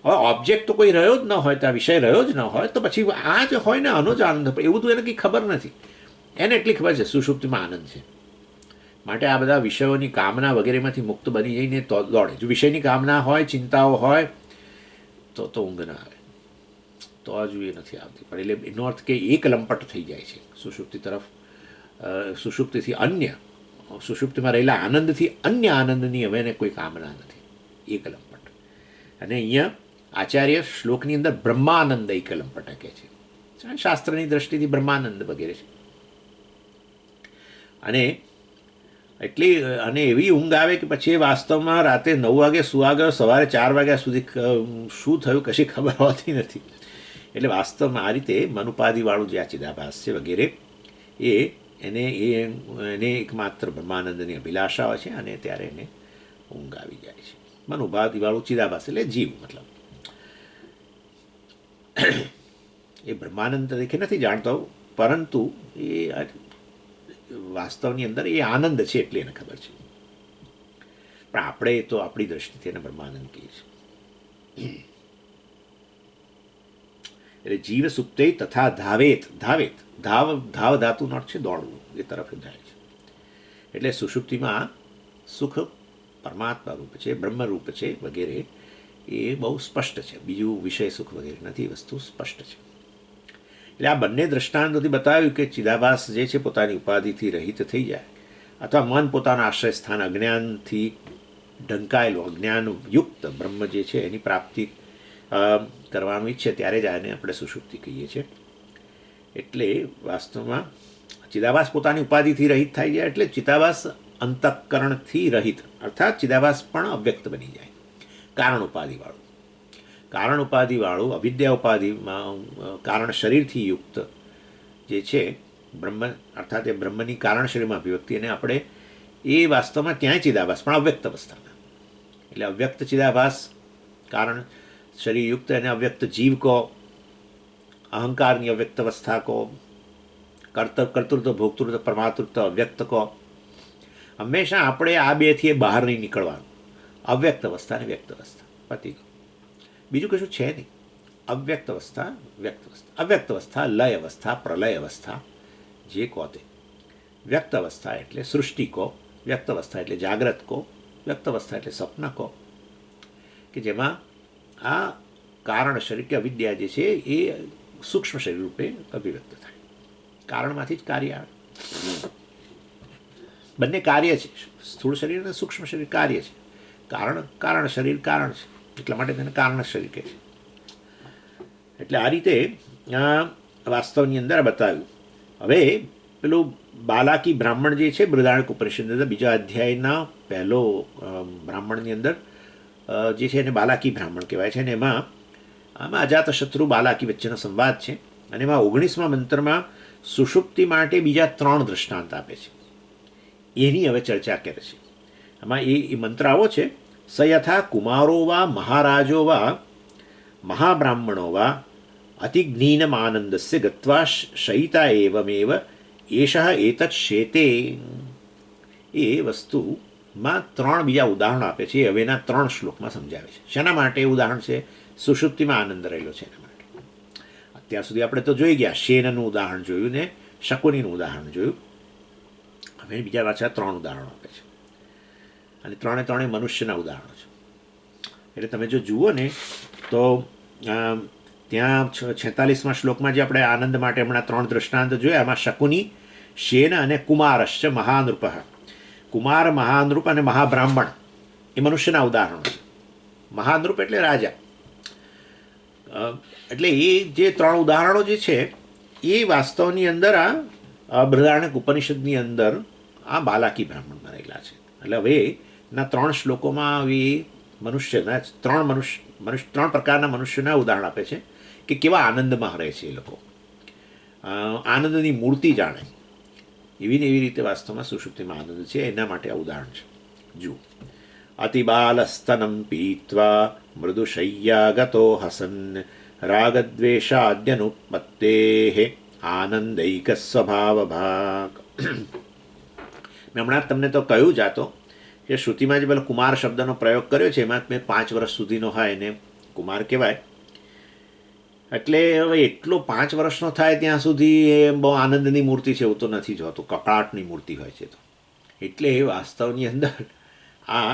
હવે ઓબ્જેક્ટ તો કોઈ રહ્યો જ ન હોય, ત્યાં વિષય રહ્યો જ ન હોય, તો પછી આ જ હોય ને આનો જ આનંદ. એવું તો એને કંઈ ખબર નથી. એને એટલી ખબર છે સુષુપ્તિમાં આનંદ છે, માટે આ બધા વિષયોની કામના વગેરેમાંથી મુક્ત બની જઈને તો દોડે. જો વિષયની કામના હોય, ચિંતાઓ હોય તો ઊંઘ ના આવે, તો હજુ એ નથી આવતી. પણ એટલે એનો અર્થ કે એક લંપટ થઈ જાય છે સુષુપ્તિ તરફ. સુષુપ્તિથી અન્ય, સુષુપ્તિમાં રહેલા આનંદથી અન્ય આનંદની હવે એને કોઈ કામના નથી, એક લંપટ. અને અહીંયા આચાર્ય શ્લોકની અંદર બ્રહ્માનંદ એક લંપટ કહે છે. શાસ્ત્રની દ્રષ્ટિથી બ્રહ્માનંદ વગેરે છે. અને એવી ઊંઘ આવે કે પછી વાસ્તવમાં રાતે 9 વાગે સુવા ગયો, સવારે 4 વાગ્યા સુધી શું થયું કશી ખબર હોતી નથી. એટલે વાસ્તવમાં આ રીતે મનુપાધિવાળું જે આ ચિદાભાસ છે વગેરે એને એકમાત્ર બ્રહ્માનંદની અભિલાષા હોય છે અને ત્યારે એને ઊંઘ આવી જાય છે. મનુપાધિવાળું ચિદાભાસ એટલે જીવ, મતલબ એ બ્રહ્માનંદ તરીકે નથી જાણતો, પરંતુ એ વાસ્તવની અંદર એ આનંદ છે એટલે એને ખબર છે. પણ આપણે તો આપણી દ્રષ્ટિથી એને બ્રહ્માનંદ કહીએ છીએ. એટલે જીવ સુપ્તે તથા ધાવેત, ધાવ ધાતુનો અર્થ છે દોડવું, એ તરફ જાય છે. એટલે સુષુપ્તિમાં સુખ પરમાત્મા રૂપ છે, બ્રહ્મ રૂપ છે વગેરે એ બહુ સ્પષ્ટ છે. બીજું વિષય સુખ વગેરે નથી, વસ્તુ સ્પષ્ટ છે. એટલે આ બંને દ્રષ્ટાંતોથી બતાવ્યું કે ચિદાભાસ જે છે પોતાની ઉપાધિથી રહિત થઈ જાય, અથવા મન પોતાના આશ્રય સ્થાન અજ્ઞાનથી ઢંકાયેલું અજ્ઞાનયુક્ત બ્રહ્મ જે છે એની પ્રાપ્તિ કરવાનું ઈચ્છે ત્યારે જ આને આપણે સુષુપ્તિ કહીએ છીએ. એટલે વાસ્તવમાં ચિદાભાસ પોતાની ઉપાધિથી રહિત થઈ જાય એટલે ચિદાભાસ અંતઃકરણથી રહિત, અર્થાત ચિદાભાસ પણ અવ્યક્ત બની જાય. કારણ ઉપાધિવાળું અવિદ્યા ઉપાધિમાં કારણ શરીરથી યુક્ત જે છે બ્રહ્મ, અર્થાત એ બ્રહ્મની કારણ શરીરમાં અભિવ્યક્તિ, અને આપણે એ વાસ્તવમાં ક્યાંય ચિદાભાસ પણ અવ્યક્ત અવસ્થામાં. એટલે અવ્યક્ત ચિદાભાસ કારણ શરીરયુક્ત અને અવ્યક્ત જીવ કહો, અહંકારની અવ્યક્ત અવસ્થા કહો, કર્તૃત્વ ભોક્તૃત્વ પરમાતૃત્વ અવ્યક્ત કહો. હંમેશા આપણે આ બેથી એ બહાર નહીં નીકળવાનું. અવ્યક્ત અવસ્થા અને વ્યક્ત અવસ્થા, પતિ બીજું કશું છે નહીં. અવ્યક્ત અવસ્થા, વ્યક્ત અવસ્થા. અવ્યક્ત અવસ્થા લય અવસ્થા, પ્રલય અવસ્થા જે કહો તે. વ્યક્ત અવસ્થા એટલે સૃષ્ટિ કહો, વ્યક્ત અવસ્થા એટલે જાગ્રત કહો, વ્યક્ત અવસ્થા એટલે સ્વપ્ન કહો, કે જેમાં આ કારણ શરીર કે અવિદ્યા જે છે એ સૂક્ષ્મ શરીર રૂપે અભિવ્યક્ત થાય. કારણમાંથી જ કાર્ય આવે. બંને કાર્ય છે, સ્થૂળ શરીર અને સૂક્ષ્મ શરીર કાર્ય છે. કારણ શરીર કારણ છે, એટલા માટે તેને કારણ શરીર કહે છે. એટલે આ રીતે વાસ્તવની અંદર બતાવ્યું. હવે પેલું બાલાકી બ્રાહ્મણ જે છે બૃહદારણ્યક ઉપનિષદની અંદર બીજા અધ્યાયના પહેલો બ્રાહ્મણની અંદર જે છે એને બાલાકી બ્રાહ્મણ કહેવાય છે. અને આમાં અજાતશત્રુ બાલાકી વચ્ચેનો સંવાદ છે. અને એમાં 19મા મંત્રમાં સુષુપ્તિ માટે બીજા 3 દૃષ્ટાંત આપે છે. એની હવે ચર્ચા કરે છે. આમાં એ મંત્ર આવો છે: સ યથા કુમારો વા મહારાજો વા મહાબ્રાહ્મણો વા અતિજ્ઞીનમાનંદસ્ય ગત્વા શયિતા એવમેવ એષઃ એતત શેતે. એ વસ્તુમાં 3 બીજા ઉદાહરણો આપે છે. હવે એના 3 શ્લોકમાં સમજાવે છે. શેના માટે ઉદાહરણ છે? સુષુપ્તિમાં આનંદ રહેલો છે એના માટે. અત્યાર સુધી આપણે તો જોઈ ગયા, શેનનું ઉદાહરણ જોયું ને શકુનીનું ઉદાહરણ જોયું. હવે બીજા પાછા 3 ઉદાહરણો આપે છે. અને 3 મનુષ્યના ઉદાહરણો છે. એટલે તમે જો જુઓ ને તો ત્યાં 46મા શ્લોકમાં જે આપણે આનંદ માટે હમણાં 3 દૃષ્ટાંત જોયા, એમાં શકુની, શેન અને કુમારશ્ચ મહાનૃપ. કુમાર, મહાનૃપ અને મહાબ્રાહ્મણ એ મનુષ્યના ઉદાહરણો છે. મહાનૃપ એટલે રાજા. એટલે એ જે 3 ઉદાહરણો જે છે એ વાસ્તવની અંદર આ બૃહદારણ્યક ઉપનિષદની અંદર આ બાલાકી બ્રાહ્મણમાં રહેલા છે. એટલે હવે ના 3 શ્લોકોમાં એ મનુષ્યના 3 પ્રકારના મનુષ્યના ઉદાહરણ આપે છે કે કેવા આનંદમાં રહે છે એ લોકો, આનંદની મૂર્તિ જાણે. એવી ને એવી રીતે વાસ્તવમાં સુષુપ્તિમાં આનંદ છે. એના માટે આ ઉદાહરણ છે. જુઓ: અતિબાલસ્તનમ પીત્વા મૃદુશય્યાગતો હસન રાગદ્વેષાદ્યનુત્પત્તે આનંદૈક સ્વભાવ ભાગ. મેં હમણાં તમને તો કહ્યું જાતો કે શ્રુતિમાં જે પેલો કુમાર શબ્દનો પ્રયોગ કર્યો છે એમાં મેં 5 વર્ષ સુધીનો હોય એને કુમાર કહેવાય. એટલે હવે એટલો 5 વર્ષનો થાય ત્યાં સુધી એ બહુ આનંદની મૂર્તિ છે એવું તો નથી જોતું, કકળાટની મૂર્તિ હોય છે. તો એટલે એ વાસ્તવની અંદર આ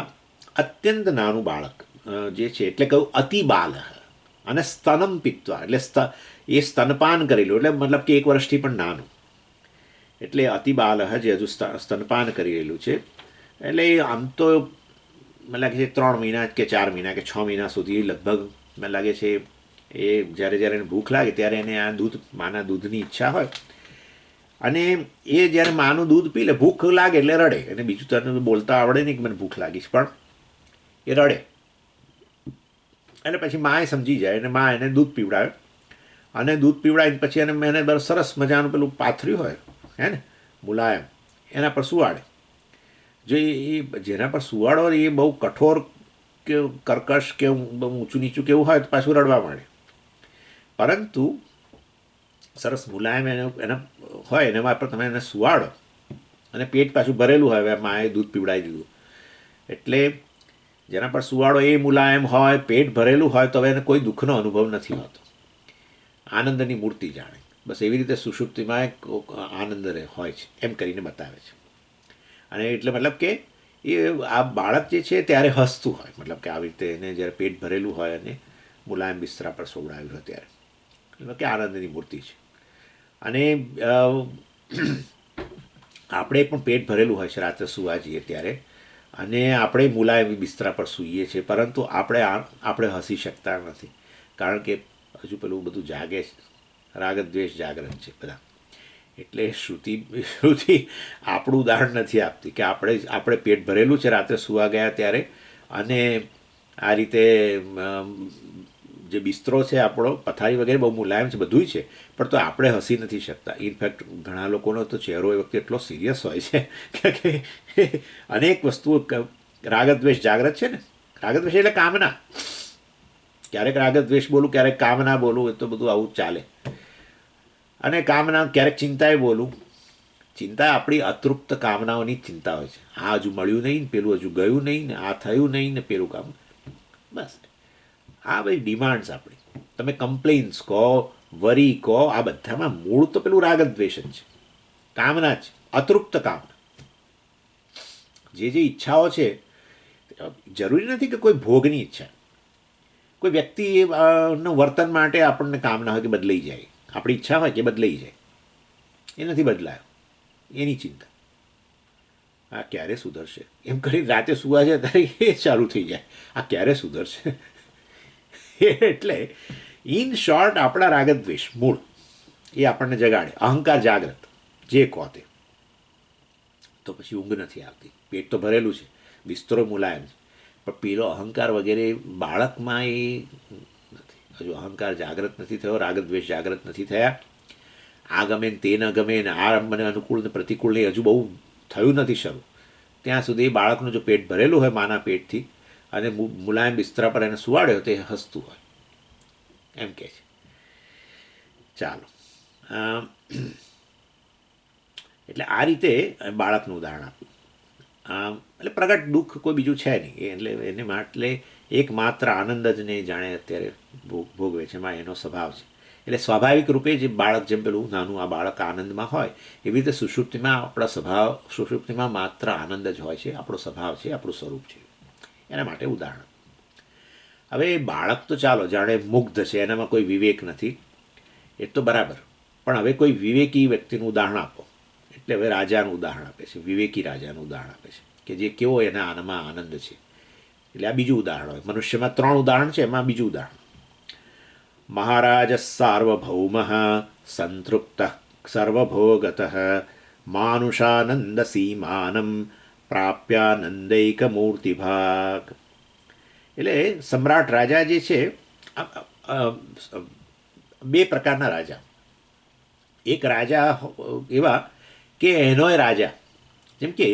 અત્યંત નાનું બાળક જે છે, એટલે કહ્યું અતિ બાલ. અને સ્તનમ પીત્વા એટલે એ સ્તનપાન કરેલું, એટલે મતલબ કે 1 વર્ષથી પણ નાનું. એટલે અતિ બાલ જે હજુ સ્તનપાન કરી રહેલું છે. એટલે આમ તો મને લાગે છે 3 મહિના કે 4 મહિના કે 6 મહિના સુધી લગભગ મને લાગે છે એ જ્યારે એને ભૂખ લાગે ત્યારે એને આ માના દૂધની ઈચ્છા હોય. અને એ જ્યારે માનું દૂધ પી લે, ભૂખ લાગે એટલે રડે. અને બીજું તને બોલતા આવડે નહીં કે મને ભૂખ લાગીશ, પણ એ રડે. એટલે પછી માએ સમજી જાય અને મા એને દૂધ પીવડાવે. અને દૂધ પીવડાવીને પછી એને સરસ મજાનું પેલું પાથર્યું હોય હે ને મુલાયમ, એના પર સુવાડે. જો એ જેના પર સુવાડો એ બહુ કઠોર કે કર્કશ કે બહુ ઊંચું નીચું કેવું હોય તો પાછું રડવા માંડે. પરંતુ સરસ મુલાયમ એના હોય એના પર તમે એને સુવાડો અને પેટ પાછું ભરેલું હોય. હવે માએ દૂધ પીવડાવી દીધું એટલે જેના પર સુવાડો એ મુલાયમ હોય, પેટ ભરેલું હોય, તો હવે એને કોઈ દુઃખનો અનુભવ નથી હોતો. આનંદની મૂર્તિ જાણે. બસ એવી રીતે સુષુપ્તિમાં એક આનંદ હોય છે એમ કરીને બતાવે છે. અને એટલે મતલબ કે એ આ બાળક જે છે ત્યારે હસતું હોય, મતલબ કે આવી રીતે એને જ્યારે પેટ ભરેલું હોય અને મુલાયમ બિસ્તરા પર સોવડાવ્યું હોય ત્યારે એટલે કે આનંદની મૂર્તિ છે. અને આપણે પણ પેટ ભરેલું હોય છે રાત્રે સૂવા જઈએ ત્યારે, અને આપણે મુલાયમ બિસ્તરા પર સૂઈએ છીએ, પરંતુ આપણે હસી શકતા નથી, કારણ કે હજુ પેલું બધું જાગે છે, રાગદ્વેષ જાગૃત છે બધા. એટલે શ્રુતિ આપણું ઉદાહરણ નથી આપતી કે આપણે પેટ ભરેલું છે રાત્રે સૂવા ગયા ત્યારે, અને આ રીતે જે બિસ્તરો છે આપણો, પથારી વગેરે બહુ મુલાયમ છે, બધું છે, પણ તો આપણે હસી નથી શકતા. ઇનફેક્ટ ઘણા લોકોનો તો ચહેરો એ વખતે એટલો સિરિયસ હોય છે કે અનેક વસ્તુઓ રાગદ્વેષ જાગૃત છે ને. રાગદ્વેષ એટલે કામના. ક્યારેક રાગદ્વેષ બોલું, ક્યારેક કામના બોલું, એ તો બધું આવું ચાલે. અને કામના ક્યારેક ચિંતાએ બોલું. ચિંતા આપણી અતૃપ્ત કામનાઓની જ ચિંતા હોય છે. આ હજુ મળ્યું નહીં ને, પેલું હજુ ગયું નહીં ને, આ થયું નહીં ને, પેલું કામ. બસ આ બધી ડિમાન્ડ્સ આપણી. તમે કમ્પ્લેન્સ કહો, વરી કહો, આ બધામાં મૂળ તો પેલું રાગદ્વેષ જ છે, કામના જ, અતૃપ્ત કામના. જે ઈચ્છાઓ છે, જરૂરી નથી કે કોઈ ભોગની ઈચ્છા, કોઈ વ્યક્તિનું વર્તન માટે આપણને કામના હોય કે બદલાઈ જાય, આપણી ઈચ્છા હોય કે બદલાઈ જાય, એ નથી બદલાયો, એની ચિંતા. આ ક્યારે સુધરશે એમ કરીને રાતે સુવા જાય ત્યારે એ ચાલુ થઈ જાય, આ ક્યારે સુધરશે. એટલે ઇન શોર્ટ આપણા રાગદ્વેષ મૂળ એ આપણને જગાડે, અહંકાર જાગ્રત જે કહો તે. તો પછી ઊંઘ નથી આવતી. પેટ તો ભરેલું છે, બિસ્તરો મુલાયમ છે, પણ પેલો અહંકાર વગેરે બાળકમાં એ નથી. હજુ અહંકાર જાગ્રત નથી થયો, રાગદ્વેષ જાગ્રત નથી થયા. આ ગમે ને તે ન ગમે ને આ મને અનુકૂળ ને પ્રતિકૂળ ને હજુ બહુ થયું નથી શરૂ. ત્યાં સુધી બાળકનું જો પેટ ભરેલું હોય માના પેટથી અને મુલાયમ બિસ્તરા પર એને સુવાડ્યો તો એ હસતું હોય એમ કહે છે. ચાલો, એટલે આ રીતે બાળકનું ઉદાહરણ આપ્યું. એટલે પ્રગટ દુઃખ કોઈ બીજું છે નહીં, એટલે એને માટે એકમાત્ર આનંદ જ ને જાણે અત્યારે ભોગવે છે, એમાં એનો સ્વભાવ છે. એટલે સ્વાભાવિક રૂપે જે બાળક જેમ પેલું નાનું આ બાળક આનંદમાં હોય એવી રીતે સુષુપ્તિમાં આપણા સ્વભાવ, સુષુપ્તિમાં માત્ર આનંદ જ હોય છે, આપણો સ્વભાવ છે, આપણું સ્વરૂપ છે. એના માટે ઉદાહરણ. હવે બાળક તો ચાલો જાણે મુગ્ધ છે, એનામાં કોઈ વિવેક નથી, એ તો બરાબર, પણ હવે કોઈ વિવેકી વ્યક્તિનું ઉદાહરણ આપો. એટલે હવે રાજાનું ઉદાહરણ આપે છે, વિવેકી રાજાનું ઉદાહરણ આપે છે કે જે કેવો એના આનમાં આનંદ છે. એટલે આ બીજું ઉદાહરણ હોય. મનુષ્યમાં 3 ઉદાહરણ છે, એમાં બીજું ઉદાહરણ. મહારાજ સાર્વભૌમ સંતૃપ્ત સર્વભોગત માનુષાનંદ સીમાનમ પ્રાપ્યાનંદૈક મૂર્તિભાગ. એટલે સમ્રાટ રાજા જે છે, 2 પ્રકારના રાજા. એક રાજા એવા કે એનોય રાજા, જેમ કે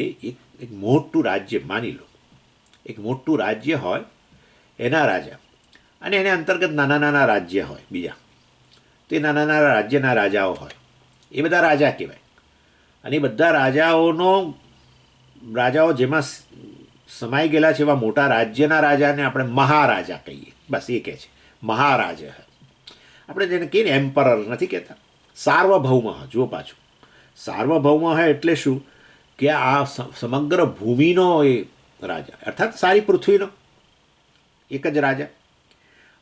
એક મોટું રાજ્ય માની લો, એક મોટું રાજ્ય હોય એના રાજા, અને એને અંતર્ગત નાના નાના રાજ્ય હોય બીજા, તે નાના નાના રાજ્યના રાજાઓ હોય, એ બધા રાજા કહેવાય. અને એ બધા રાજાઓ જેમાં સમાઈ ગયેલા છે એવા મોટા રાજ્યના રાજાને આપણે મહારાજા કહીએ. બસ એ કહે છે મહારાજા. આપણે જેને કહીએ ને એમ્પરર નથી કહેતા. સાર્વભૌમ, જુઓ પાછું સાર્વભૌમ હોય એટલે શું કે આ સમગ્ર ભૂમિનો એ રાજા, અર્થાત સારી પૃથ્વીનો એક જ રાજા.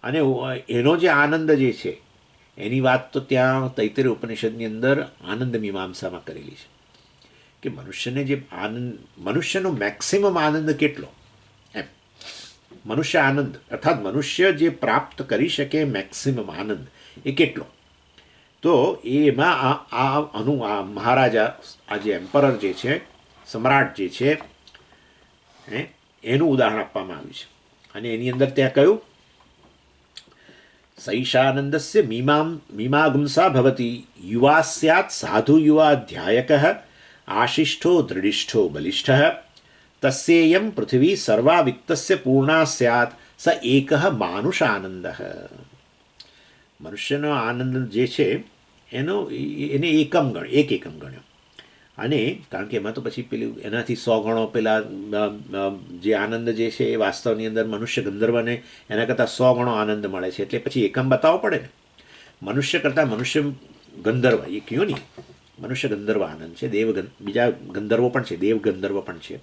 અને એનો જે આનંદ જે છે એની વાત તો ત્યાં તૈત્તરીય ઉપનિષદની અંદર આનંદ મીમાંસામાં કરેલી છે કે મનુષ્યને જે આનંદ, મનુષ્યનો મેક્સિમમ આનંદ કેટલો, એમ મનુષ્ય આનંદ અર્થાત મનુષ્ય જે પ્રાપ્ત કરી શકે મેક્સિમમ આનંદ એ કેટલો. તો એમાં આ મહારાજા, આ જે એમ્પરર જે છે, સમ્રાટ જે છે, એનું ઉદાહરણ આપવામાં આવ્યું છે. અને એની અંદર ત્યાં કહ્યું સૈષાનંદસ્ય મીમાગુંસા ભવતી યુવા સ્યાત સાધુ યુવા ધ્યાયક આશિષ્ઠો દૃઢિષ્ઠો બલિષ્ઠ તસ્યેયમ પૃથ્વી સર્વા વિત્તસ્ય પૂર્ણા સ્યાત સ એક માનુષાનંદ. મનુષ્યનો આનંદ જે છે એને એકમ ગણ્યો. અને કારણ કે એમાં તો પછી પેલું એનાથી 100 ગણો પેલા જે આનંદ જે છે એ વાસ્તવની અંદર મનુષ્ય ગંધર્વને એના કરતાં 100 ગણો આનંદ મળે છે. એટલે પછી એકમ બતાવવો પડે ને. મનુષ્ય કરતાં મનુષ્ય ગંધર્વ એ કયો નહીં, મનુષ્ય ગંધર્વ આનંદ છે. બીજા ગંધર્વો પણ છે, દેવ ગંધર્વ પણ છે.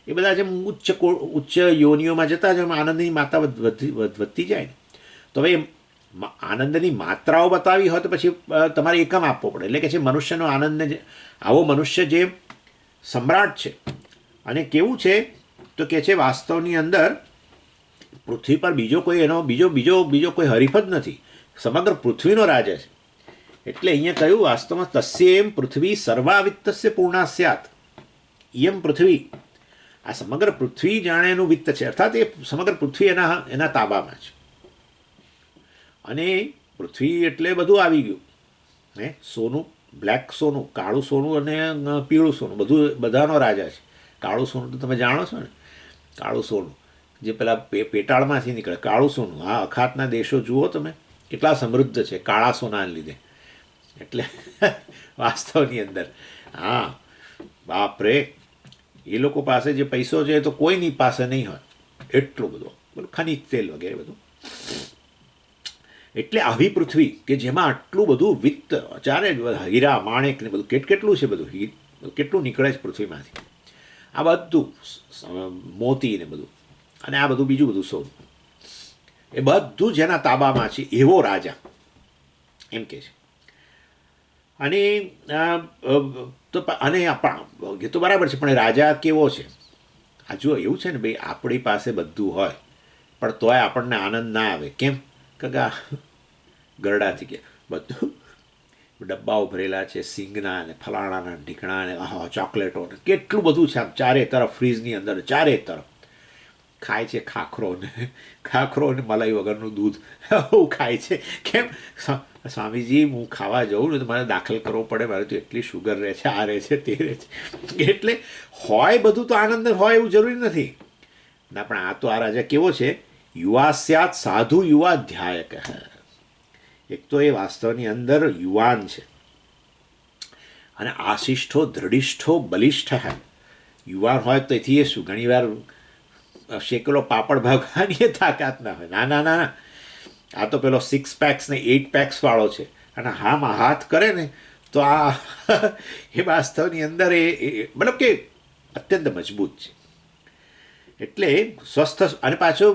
એ બધા જેમ ઉચ્ચ યોનિઓમાં જતા જેમ આનંદની માત્રા વધતી જાય ને, તો હવે આનંદની માત્રાઓ બતાવી હોય તો પછી તમારે એકમ આપવો પડે. એટલે કે છે મનુષ્યનો આનંદને આવો મનુષ્ય જે સમ્રાટ છે, અને કેવું છે તો કે છે વાસ્તવની અંદર પૃથ્વી પર બીજો કોઈ એનો બીજો કોઈ હરીફ જ નથી, સમગ્ર પૃથ્વીનો રાજા છે. એટલે અહીંયા કહ્યું વાસ્તવમાં તસ્યેમ પૃથ્વી સર્વાવિત્તસ્ય પૂર્ણા સ્યાત. ઇયમ પૃથ્વી, આ સમગ્ર પૃથ્વી જાણે એનું વિત્ત છે, અર્થાત એ સમગ્ર પૃથ્વી એના તાબામાં છે. અને પૃથ્વી એટલે બધું આવી ગયું, સોનું, બ્લેક સોનું, કાળું સોનું અને પીળું સોનું, બધું બધાનો રાજા છે. કાળું સોનું તો તમે જાણો છો ને, કાળું સોનું જે પેલા પેટાળમાંથી નીકળે, કાળું સોનું. હા, અખાતના દેશો જુઓ તમે કેટલા સમૃદ્ધ છે કાળા સોનાને લીધે. એટલે વાસ્તવની અંદર હા બાપરે, એ લોકો પાસે જે પૈસો છે તો કોઈની પાસે નહીં હોય એટલું બધું ખનિજ તેલ વગેરે બધું. એટલે આવી પૃથ્વી કે જેમાં આટલું બધું વિત્ત, ચારે હીરા માણેક ને બધું કેટલું છે, બધું કેટલું નીકળે છે પૃથ્વીમાંથી, આ બધું મોતી ને બધું, અને આ બધું બીજું બધું સોનું, એ બધું જેના તાબામાં છે એવો રાજા એમ કે છે. અને એ તો બરાબર છે, પણ રાજા કેવો છે? આ જો એવું છે ને ભાઈ, આપણી પાસે બધું હોય પણ તોય આપણને આનંદ ના આવે. કેમ? કે ગરડાથી કે બધું ડબ્બાઓ ભરેલા છે સિંગના ને ફલાણાના ઢીકણા ને ચોકલેટો ને કેટલું બધું છે આમ ચારે તરફ ફ્રીજની અંદર ચારે તરફ ખાય છે ખાખરો ને મલાઈ વગરનું દૂધ આવું ખાય છે કેમ સ્વામીજી હું ખાવા જાઉં ને તો મારે દાખલ કરવો પડે મારે તો એટલી શુગર રહે છે આ રહે છે તે રહે છે એટલે હોય બધું તો આનંદ હોય એવું જરૂરી નથી ના પણ આ તો આ રાજા કેવો છે યુવા સ્યાત સાધુ યુવા ધ્યાયક એક તો એ વાસ્તવની અંદર યુવાન છે અને આશિષ્ઠો દૃઢિષ્ઠો બલિષ્ઠ યુવાન હોય તો એથી એ શું ઘણીવાર શેકેલો પાપડ ભાગવાની એ તાકાત ના હોય ના ના ના ના આ તો પેલો 6 પેક્સ ને 8 પેક્સ વાળો છે અને હામાં હાથ કરે ને તો આ એ વાસ્તવની અંદર એ મતલબ કે અત્યંત મજબૂત છે એટલે સ્વસ્થ અને પાછો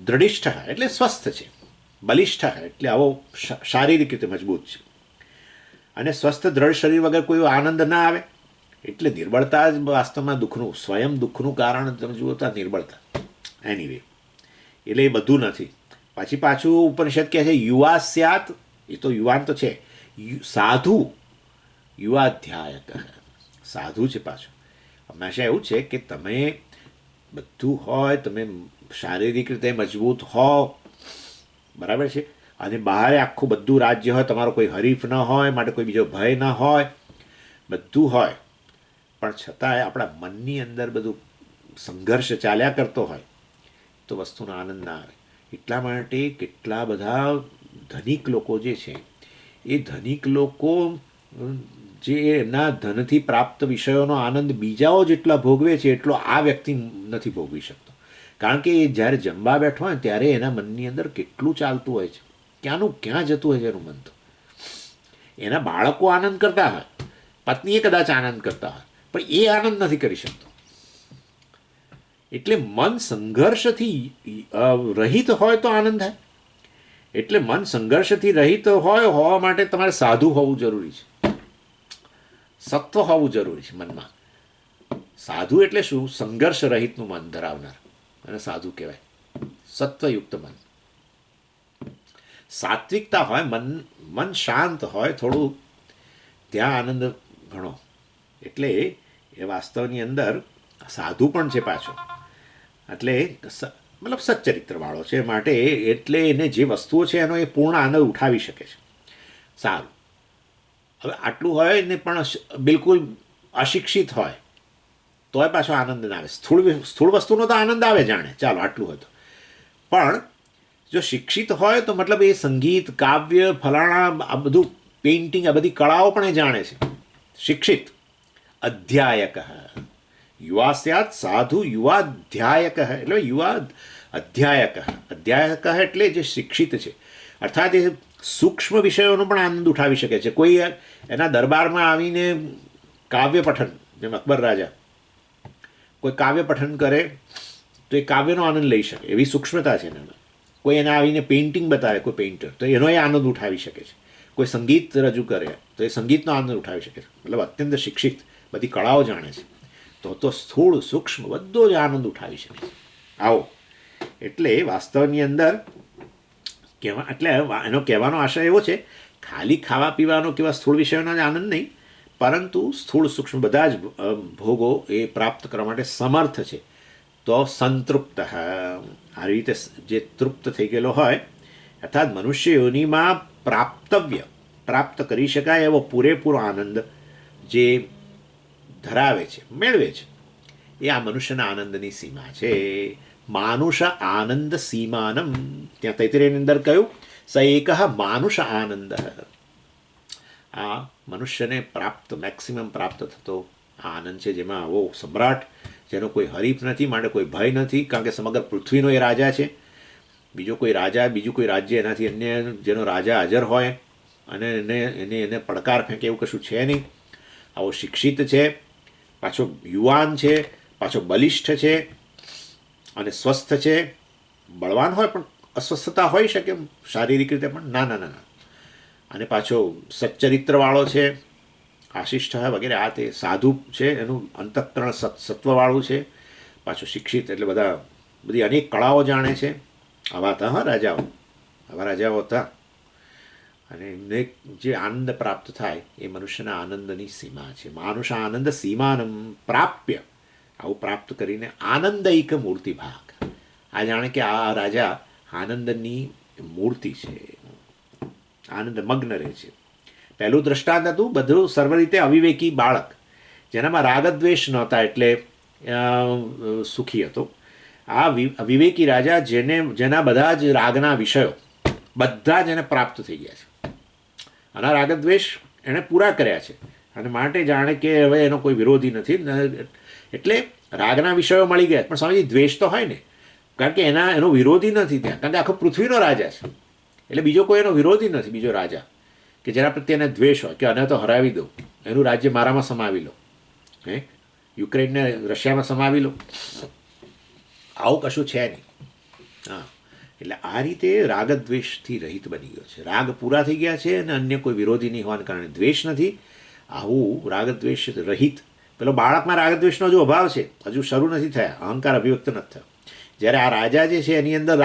દૃઢિષ્ઠ એટલે સ્વસ્થ છે બલિષ્ઠ એટલે આવો શારીરિક રીતે મજબૂત છે અને સ્વસ્થ દ્રઢ શરીર વગર કોઈ આનંદ ના આવે એટલે નિર્બળતા જ વાસ્તવમાં દુઃખનું સ્વયં દુઃખનું કારણ તમે જુઓ તો નિર્બળતા એનીવે એટલે એ બધું નથી પછી પાછું ઉપનિષદ કહે છે યુવા સ્યાત એ તો યુવાન તો છે સાધુ યુવાધ્યાયક સાધુ છે પાછું હંમેશા એવું છે કે તમે બધું હોય તમે શારીરિક રીતે મજબૂત હો બરાબર છે અને બહાર આખું બધું રાજ્ય હોય તમારો કોઈ હરીફ ન હોય માટે કોઈ બીજો ભય ન હોય બધું હોય પણ છતાંય આપણા મનની અંદર બધું સંઘર્ષ ચાલ્યા કરતો હોય તો વસ્તુનો આનંદ ના આવે એટલા માટે કેટલા બધા ધનિક લોકો જે છે એ ધનિક લોકો જે એમના ધનથી પ્રાપ્ત વિષયોનો આનંદ બીજાઓ જેટલા ભોગવે છે એટલો આ વ્યક્તિ નથી ભોગવી શકતો કારણ કે એ જ્યારે જમવા બેઠો હોય ત્યારે એના મનની અંદર કેટલું ચાલતું હોય છે ક્યાંનું ક્યાં જતું હોય છે એનું મન તો એના બાળકો આનંદ કરતા હોય પત્નીએ કદાચ આનંદ કરતા હોય પણ એ આનંદ નથી કરી શકતો એટલે મન સંઘર્ષથી રહિત હોય તો આનંદ થાય એટલે મન સંઘર્ષથી રહિત હોવા માટે તમારે સાધુ હોવું જરૂરી છે સત્વ હોવું જરૂરી છે મનમાં સાધુ એટલે શું સંઘર્ષ રહિતનું મન ધરાવનાર અને સાધુ કહેવાય સત્વયુક્ત મન સાત્વિકતા હોય મન શાંત હોય થોડું ત્યાં આનંદ ઘણો એટલે એ વાસ્તવની અંદર સાધુ પણ છે પાછો એટલે મતલબ સચ્ચરિત્રવાળો છે માટે એટલે એને જે વસ્તુઓ છે એનો એ પૂર્ણ આનંદ ઉઠાવી શકે છે સારું હવે આટલું હોય ને પણ બિલકુલ અશિક્ષિત હોય તોય પાછો આનંદ ના આવે સ્થૂળ વસ્તુનો તો આનંદ આવે જાણે ચાલો આટલું હોય તો પણ જો શિક્ષિત હોય તો મતલબ એ સંગીત કાવ્ય ફલાણા આ બધું પેઇન્ટિંગ આ બધી કળાઓ પણ એ જાણે છે શિક્ષિત અધ્યાયક યુવા સ્યાત સાધુ યુવાધ્યાયક એટલે યુવા અધ્યાયક એટલે જે શિક્ષિત છે અર્થાત એ સૂક્ષ્મ વિષયોનો પણ આનંદ ઉઠાવી શકે છે કોઈ એના દરબારમાં આવીને કાવ્ય પઠન જેમ અકબર રાજા કોઈ કાવ્ય પઠન કરે તો એ કાવ્યનો આનંદ લઈ શકે એવી સૂક્ષ્મતા છે એનામાં કોઈ એને આવીને પેઇન્ટિંગ બતાવે કોઈ પેઇન્ટર તો એનો એ આનંદ ઉઠાવી શકે છે કોઈ સંગીત રજૂ કરે તો એ સંગીતનો આનંદ ઉઠાવી શકે છે મતલબ અત્યંત શિક્ષિત બધી કળાઓ જાણે છે તો સ્થૂળ સૂક્ષ્મ બધો જ આનંદ ઉઠાવી શકે છે આવો એટલે વાસ્તવની અંદર એટલે એનો કહેવાનો આશય એવો છે ખાલી ખાવા પીવાનો કેવા સ્થૂળ વિષયોનો જ આનંદ નહીં પરંતુ સ્થૂળ સૂક્ષ્મ બધા જ ભોગો એ પ્રાપ્ત કરવા માટે સમર્થ છે તો સંતૃપ્ત આ રીતે જે તૃપ્ત થઈ ગયેલો હોય અર્થાત મનુષ્ય યોનિમાં પ્રાપ્ત કરી શકાય એવો પૂરેપૂરો આનંદ જે ધરાવે છે મેળવે છે એ આ મનુષ્યના આનંદની સીમા છે માનુષ આનંદ સીમાનમ ત્યાં તૈત્તરીયની અંદર કહ્યું સ એક માનુષ આનંદ આ મનુષ્યને મેક્સિમમ પ્રાપ્ત થતો આનંદ છે જેમાં આવો સમ્રાટ જેનો કોઈ હરીફ નથી માટે કોઈ ભય નથી કારણ કે સમગ્ર પૃથ્વીનો એ રાજા છે બીજો કોઈ રાજા બીજું કોઈ રાજ્ય એનાથી અન્ય જેનો રાજા હાજર હોય અને એને પડકાર ફેંકે એવું કશું છે નહીં આવો શિક્ષિત છે પાછો યુવાન છે પાછો બલિષ્ઠ છે અને સ્વસ્થ છે બળવાન હોય પણ અસ્વસ્થતા હોઈ શકે શારીરિક રીતે પણ ના અને પાછો સચ્ચરિત્રવાળો છે આશિષ્ઠ વગેરે આ તે સાધુ છે એનું અંતઃકરણ સત્વવાળું છે પાછું શિક્ષિત એટલે બધી અનેક કળાઓ જાણે છે આવા હતા રાજાઓ હતા અને એમને જે આનંદ પ્રાપ્ત થાય એ મનુષ્યના આનંદની સીમા છે. માનુષ આનંદ સીમાનમ પ્રાપ્ય, આવું પ્રાપ્ત કરીને આનંદૈક મૂર્તિ ભાગ. આ જાણે કે આ રાજા આનંદની મૂર્તિ છે, આનંદ મગ્ન રહે છે. પહેલું દ્રષ્ટાંત હતું બધું સર્વ રીતે અવિવેકી બાળક, જેનામાં રાગદ્વેષ નહોતા એટલે સુખી હતો. આ વિવેકી રાજા જેના બધા જ રાગના વિષયો બધા જ એને પ્રાપ્ત થઈ ગયા છે, અને રાગદ્વેષ એણે પૂરા કર્યા છે, અને માટે જાણે કે હવે એનો કોઈ વિરોધી નથી. એટલે રાગના વિષયો મળી ગયા, પણ સ્વામીજી દ્વેષ તો હોય ને, કારણ કે એનો વિરોધી નથી ત્યાં, કારણ કે આખો પૃથ્વીનો રાજા છે, એટલે બીજો કોઈ એનો વિરોધી નથી, બીજો રાજા કે જેના પ્રત્યે એને દ્વેષ હોય કે આને તો હરાવી દો, એનું રાજ્ય મારામાં સમાવી લો, યુક્રેનને રશિયામાં સમાવી લો, આવું કશું છે નહીં. હા, એટલે આ રીતે રાગદ્વેષથી રહિત બની ગયો છે. રાગ પૂરા થઈ ગયા છે અને અન્ય કોઈ વિરોધી નહીં હોવાને કારણે દ્વેષ નથી. આવું રાગદ્વેષ રહિત, પેલો બાળકમાં રાગદ્વેષનો જો અભાવ છે, હજુ શરૂ નથી થયા, અહંકાર અભિવ્યક્ત નથી થયો. જ્યારે આ રાજા જે છે એની અંદર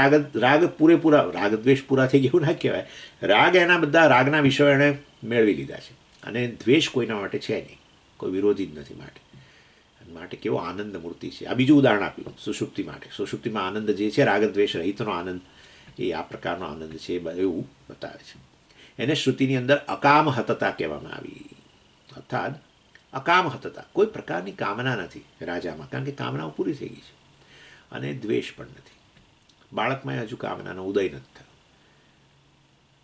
રાગ પૂરેપૂરા, રાગદ્વેષ પૂરા થઈ ગયું ના કહેવાય, રાગ એના બધા રાગના વિષયો એણે મેળવી લીધા છે, અને દ્વેષ કોઈના માટે છે નહીં, કોઈ વિરોધી જ નથી. માટે કેવો આનંદ મૂર્તિ છે. આ બીજું ઉદાહરણ આપ્યું સુષુપ્તિ માટે. સુષુપ્તિમાં આનંદ જે છે રાગદ્વેષ રહિતનો આનંદ, એ આ પ્રકારનો આનંદ છે એવું બતાવે છે. એને શ્રુતિની અંદર અકામ હતતા કહેવામાં આવી, અર્થાત અકામ હતતા, કોઈ પ્રકારની કામના નથી રાજામાં, કારણ કે કામનાઓ પૂરી થઈ ગઈ છે, અને દ્વેષ પણ નથી. બાળકમાં હજુ કામનાનો ઉદય નથી થયો.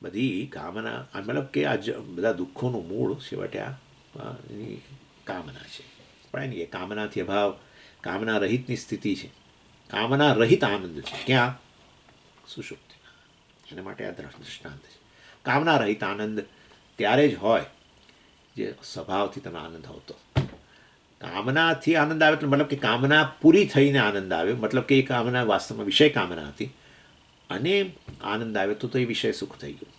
બધી કામના, મતલબ કે આ બધા દુઃખોનું મૂળ છેવટે આ કામના છે. પણ એની એ કામનાથી અભાવ, કામના રહિતની સ્થિતિ છે, કામના રહિત આનંદ છે. ક્યાં? સુષુપ્તિમાં. એના માટે આ દૃષ્ટાંત છે. કામના રહિત આનંદ ત્યારે જ હોય જે સ્વભાવથી તમે આનંદ આવતો. કામનાથી આનંદ આવે તો મતલબ કે કામના પૂરી થઈને આનંદ આવે, મતલબ કે એ કામના વાસ્તવમાં વિષય કામના હતી, અને આનંદ આવે તો એ વિષય સુખ થઈ ગયું.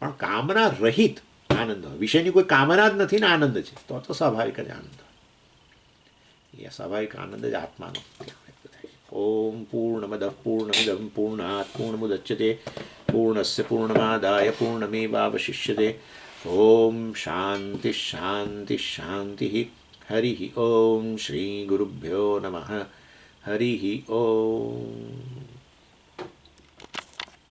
પણ કામના રહિત આનંદ હોય, વિષયની કોઈ કામના જ નથી ને આનંદ છે, તો સ્વાભાવિક જ આનંદ હોય. એ સ્વાભાવિક આનંદ જ આત્માનો વ્યક્ત થાય છે. ઓમ પૂર્ણમદ પૂર્ણમિદમ પૂર્ણાત પૂર્ણમુદચ્યતે પૂર્ણસ્ય પૂર્ણમાદાય પૂર્ણમેવાવશિષ્યતે. ઓમ શાંતિ શાંતિ શાંતિ. હરિ ઓમ શ્રી ગુરુભ્યો નમઃ. હરિ ઓમ.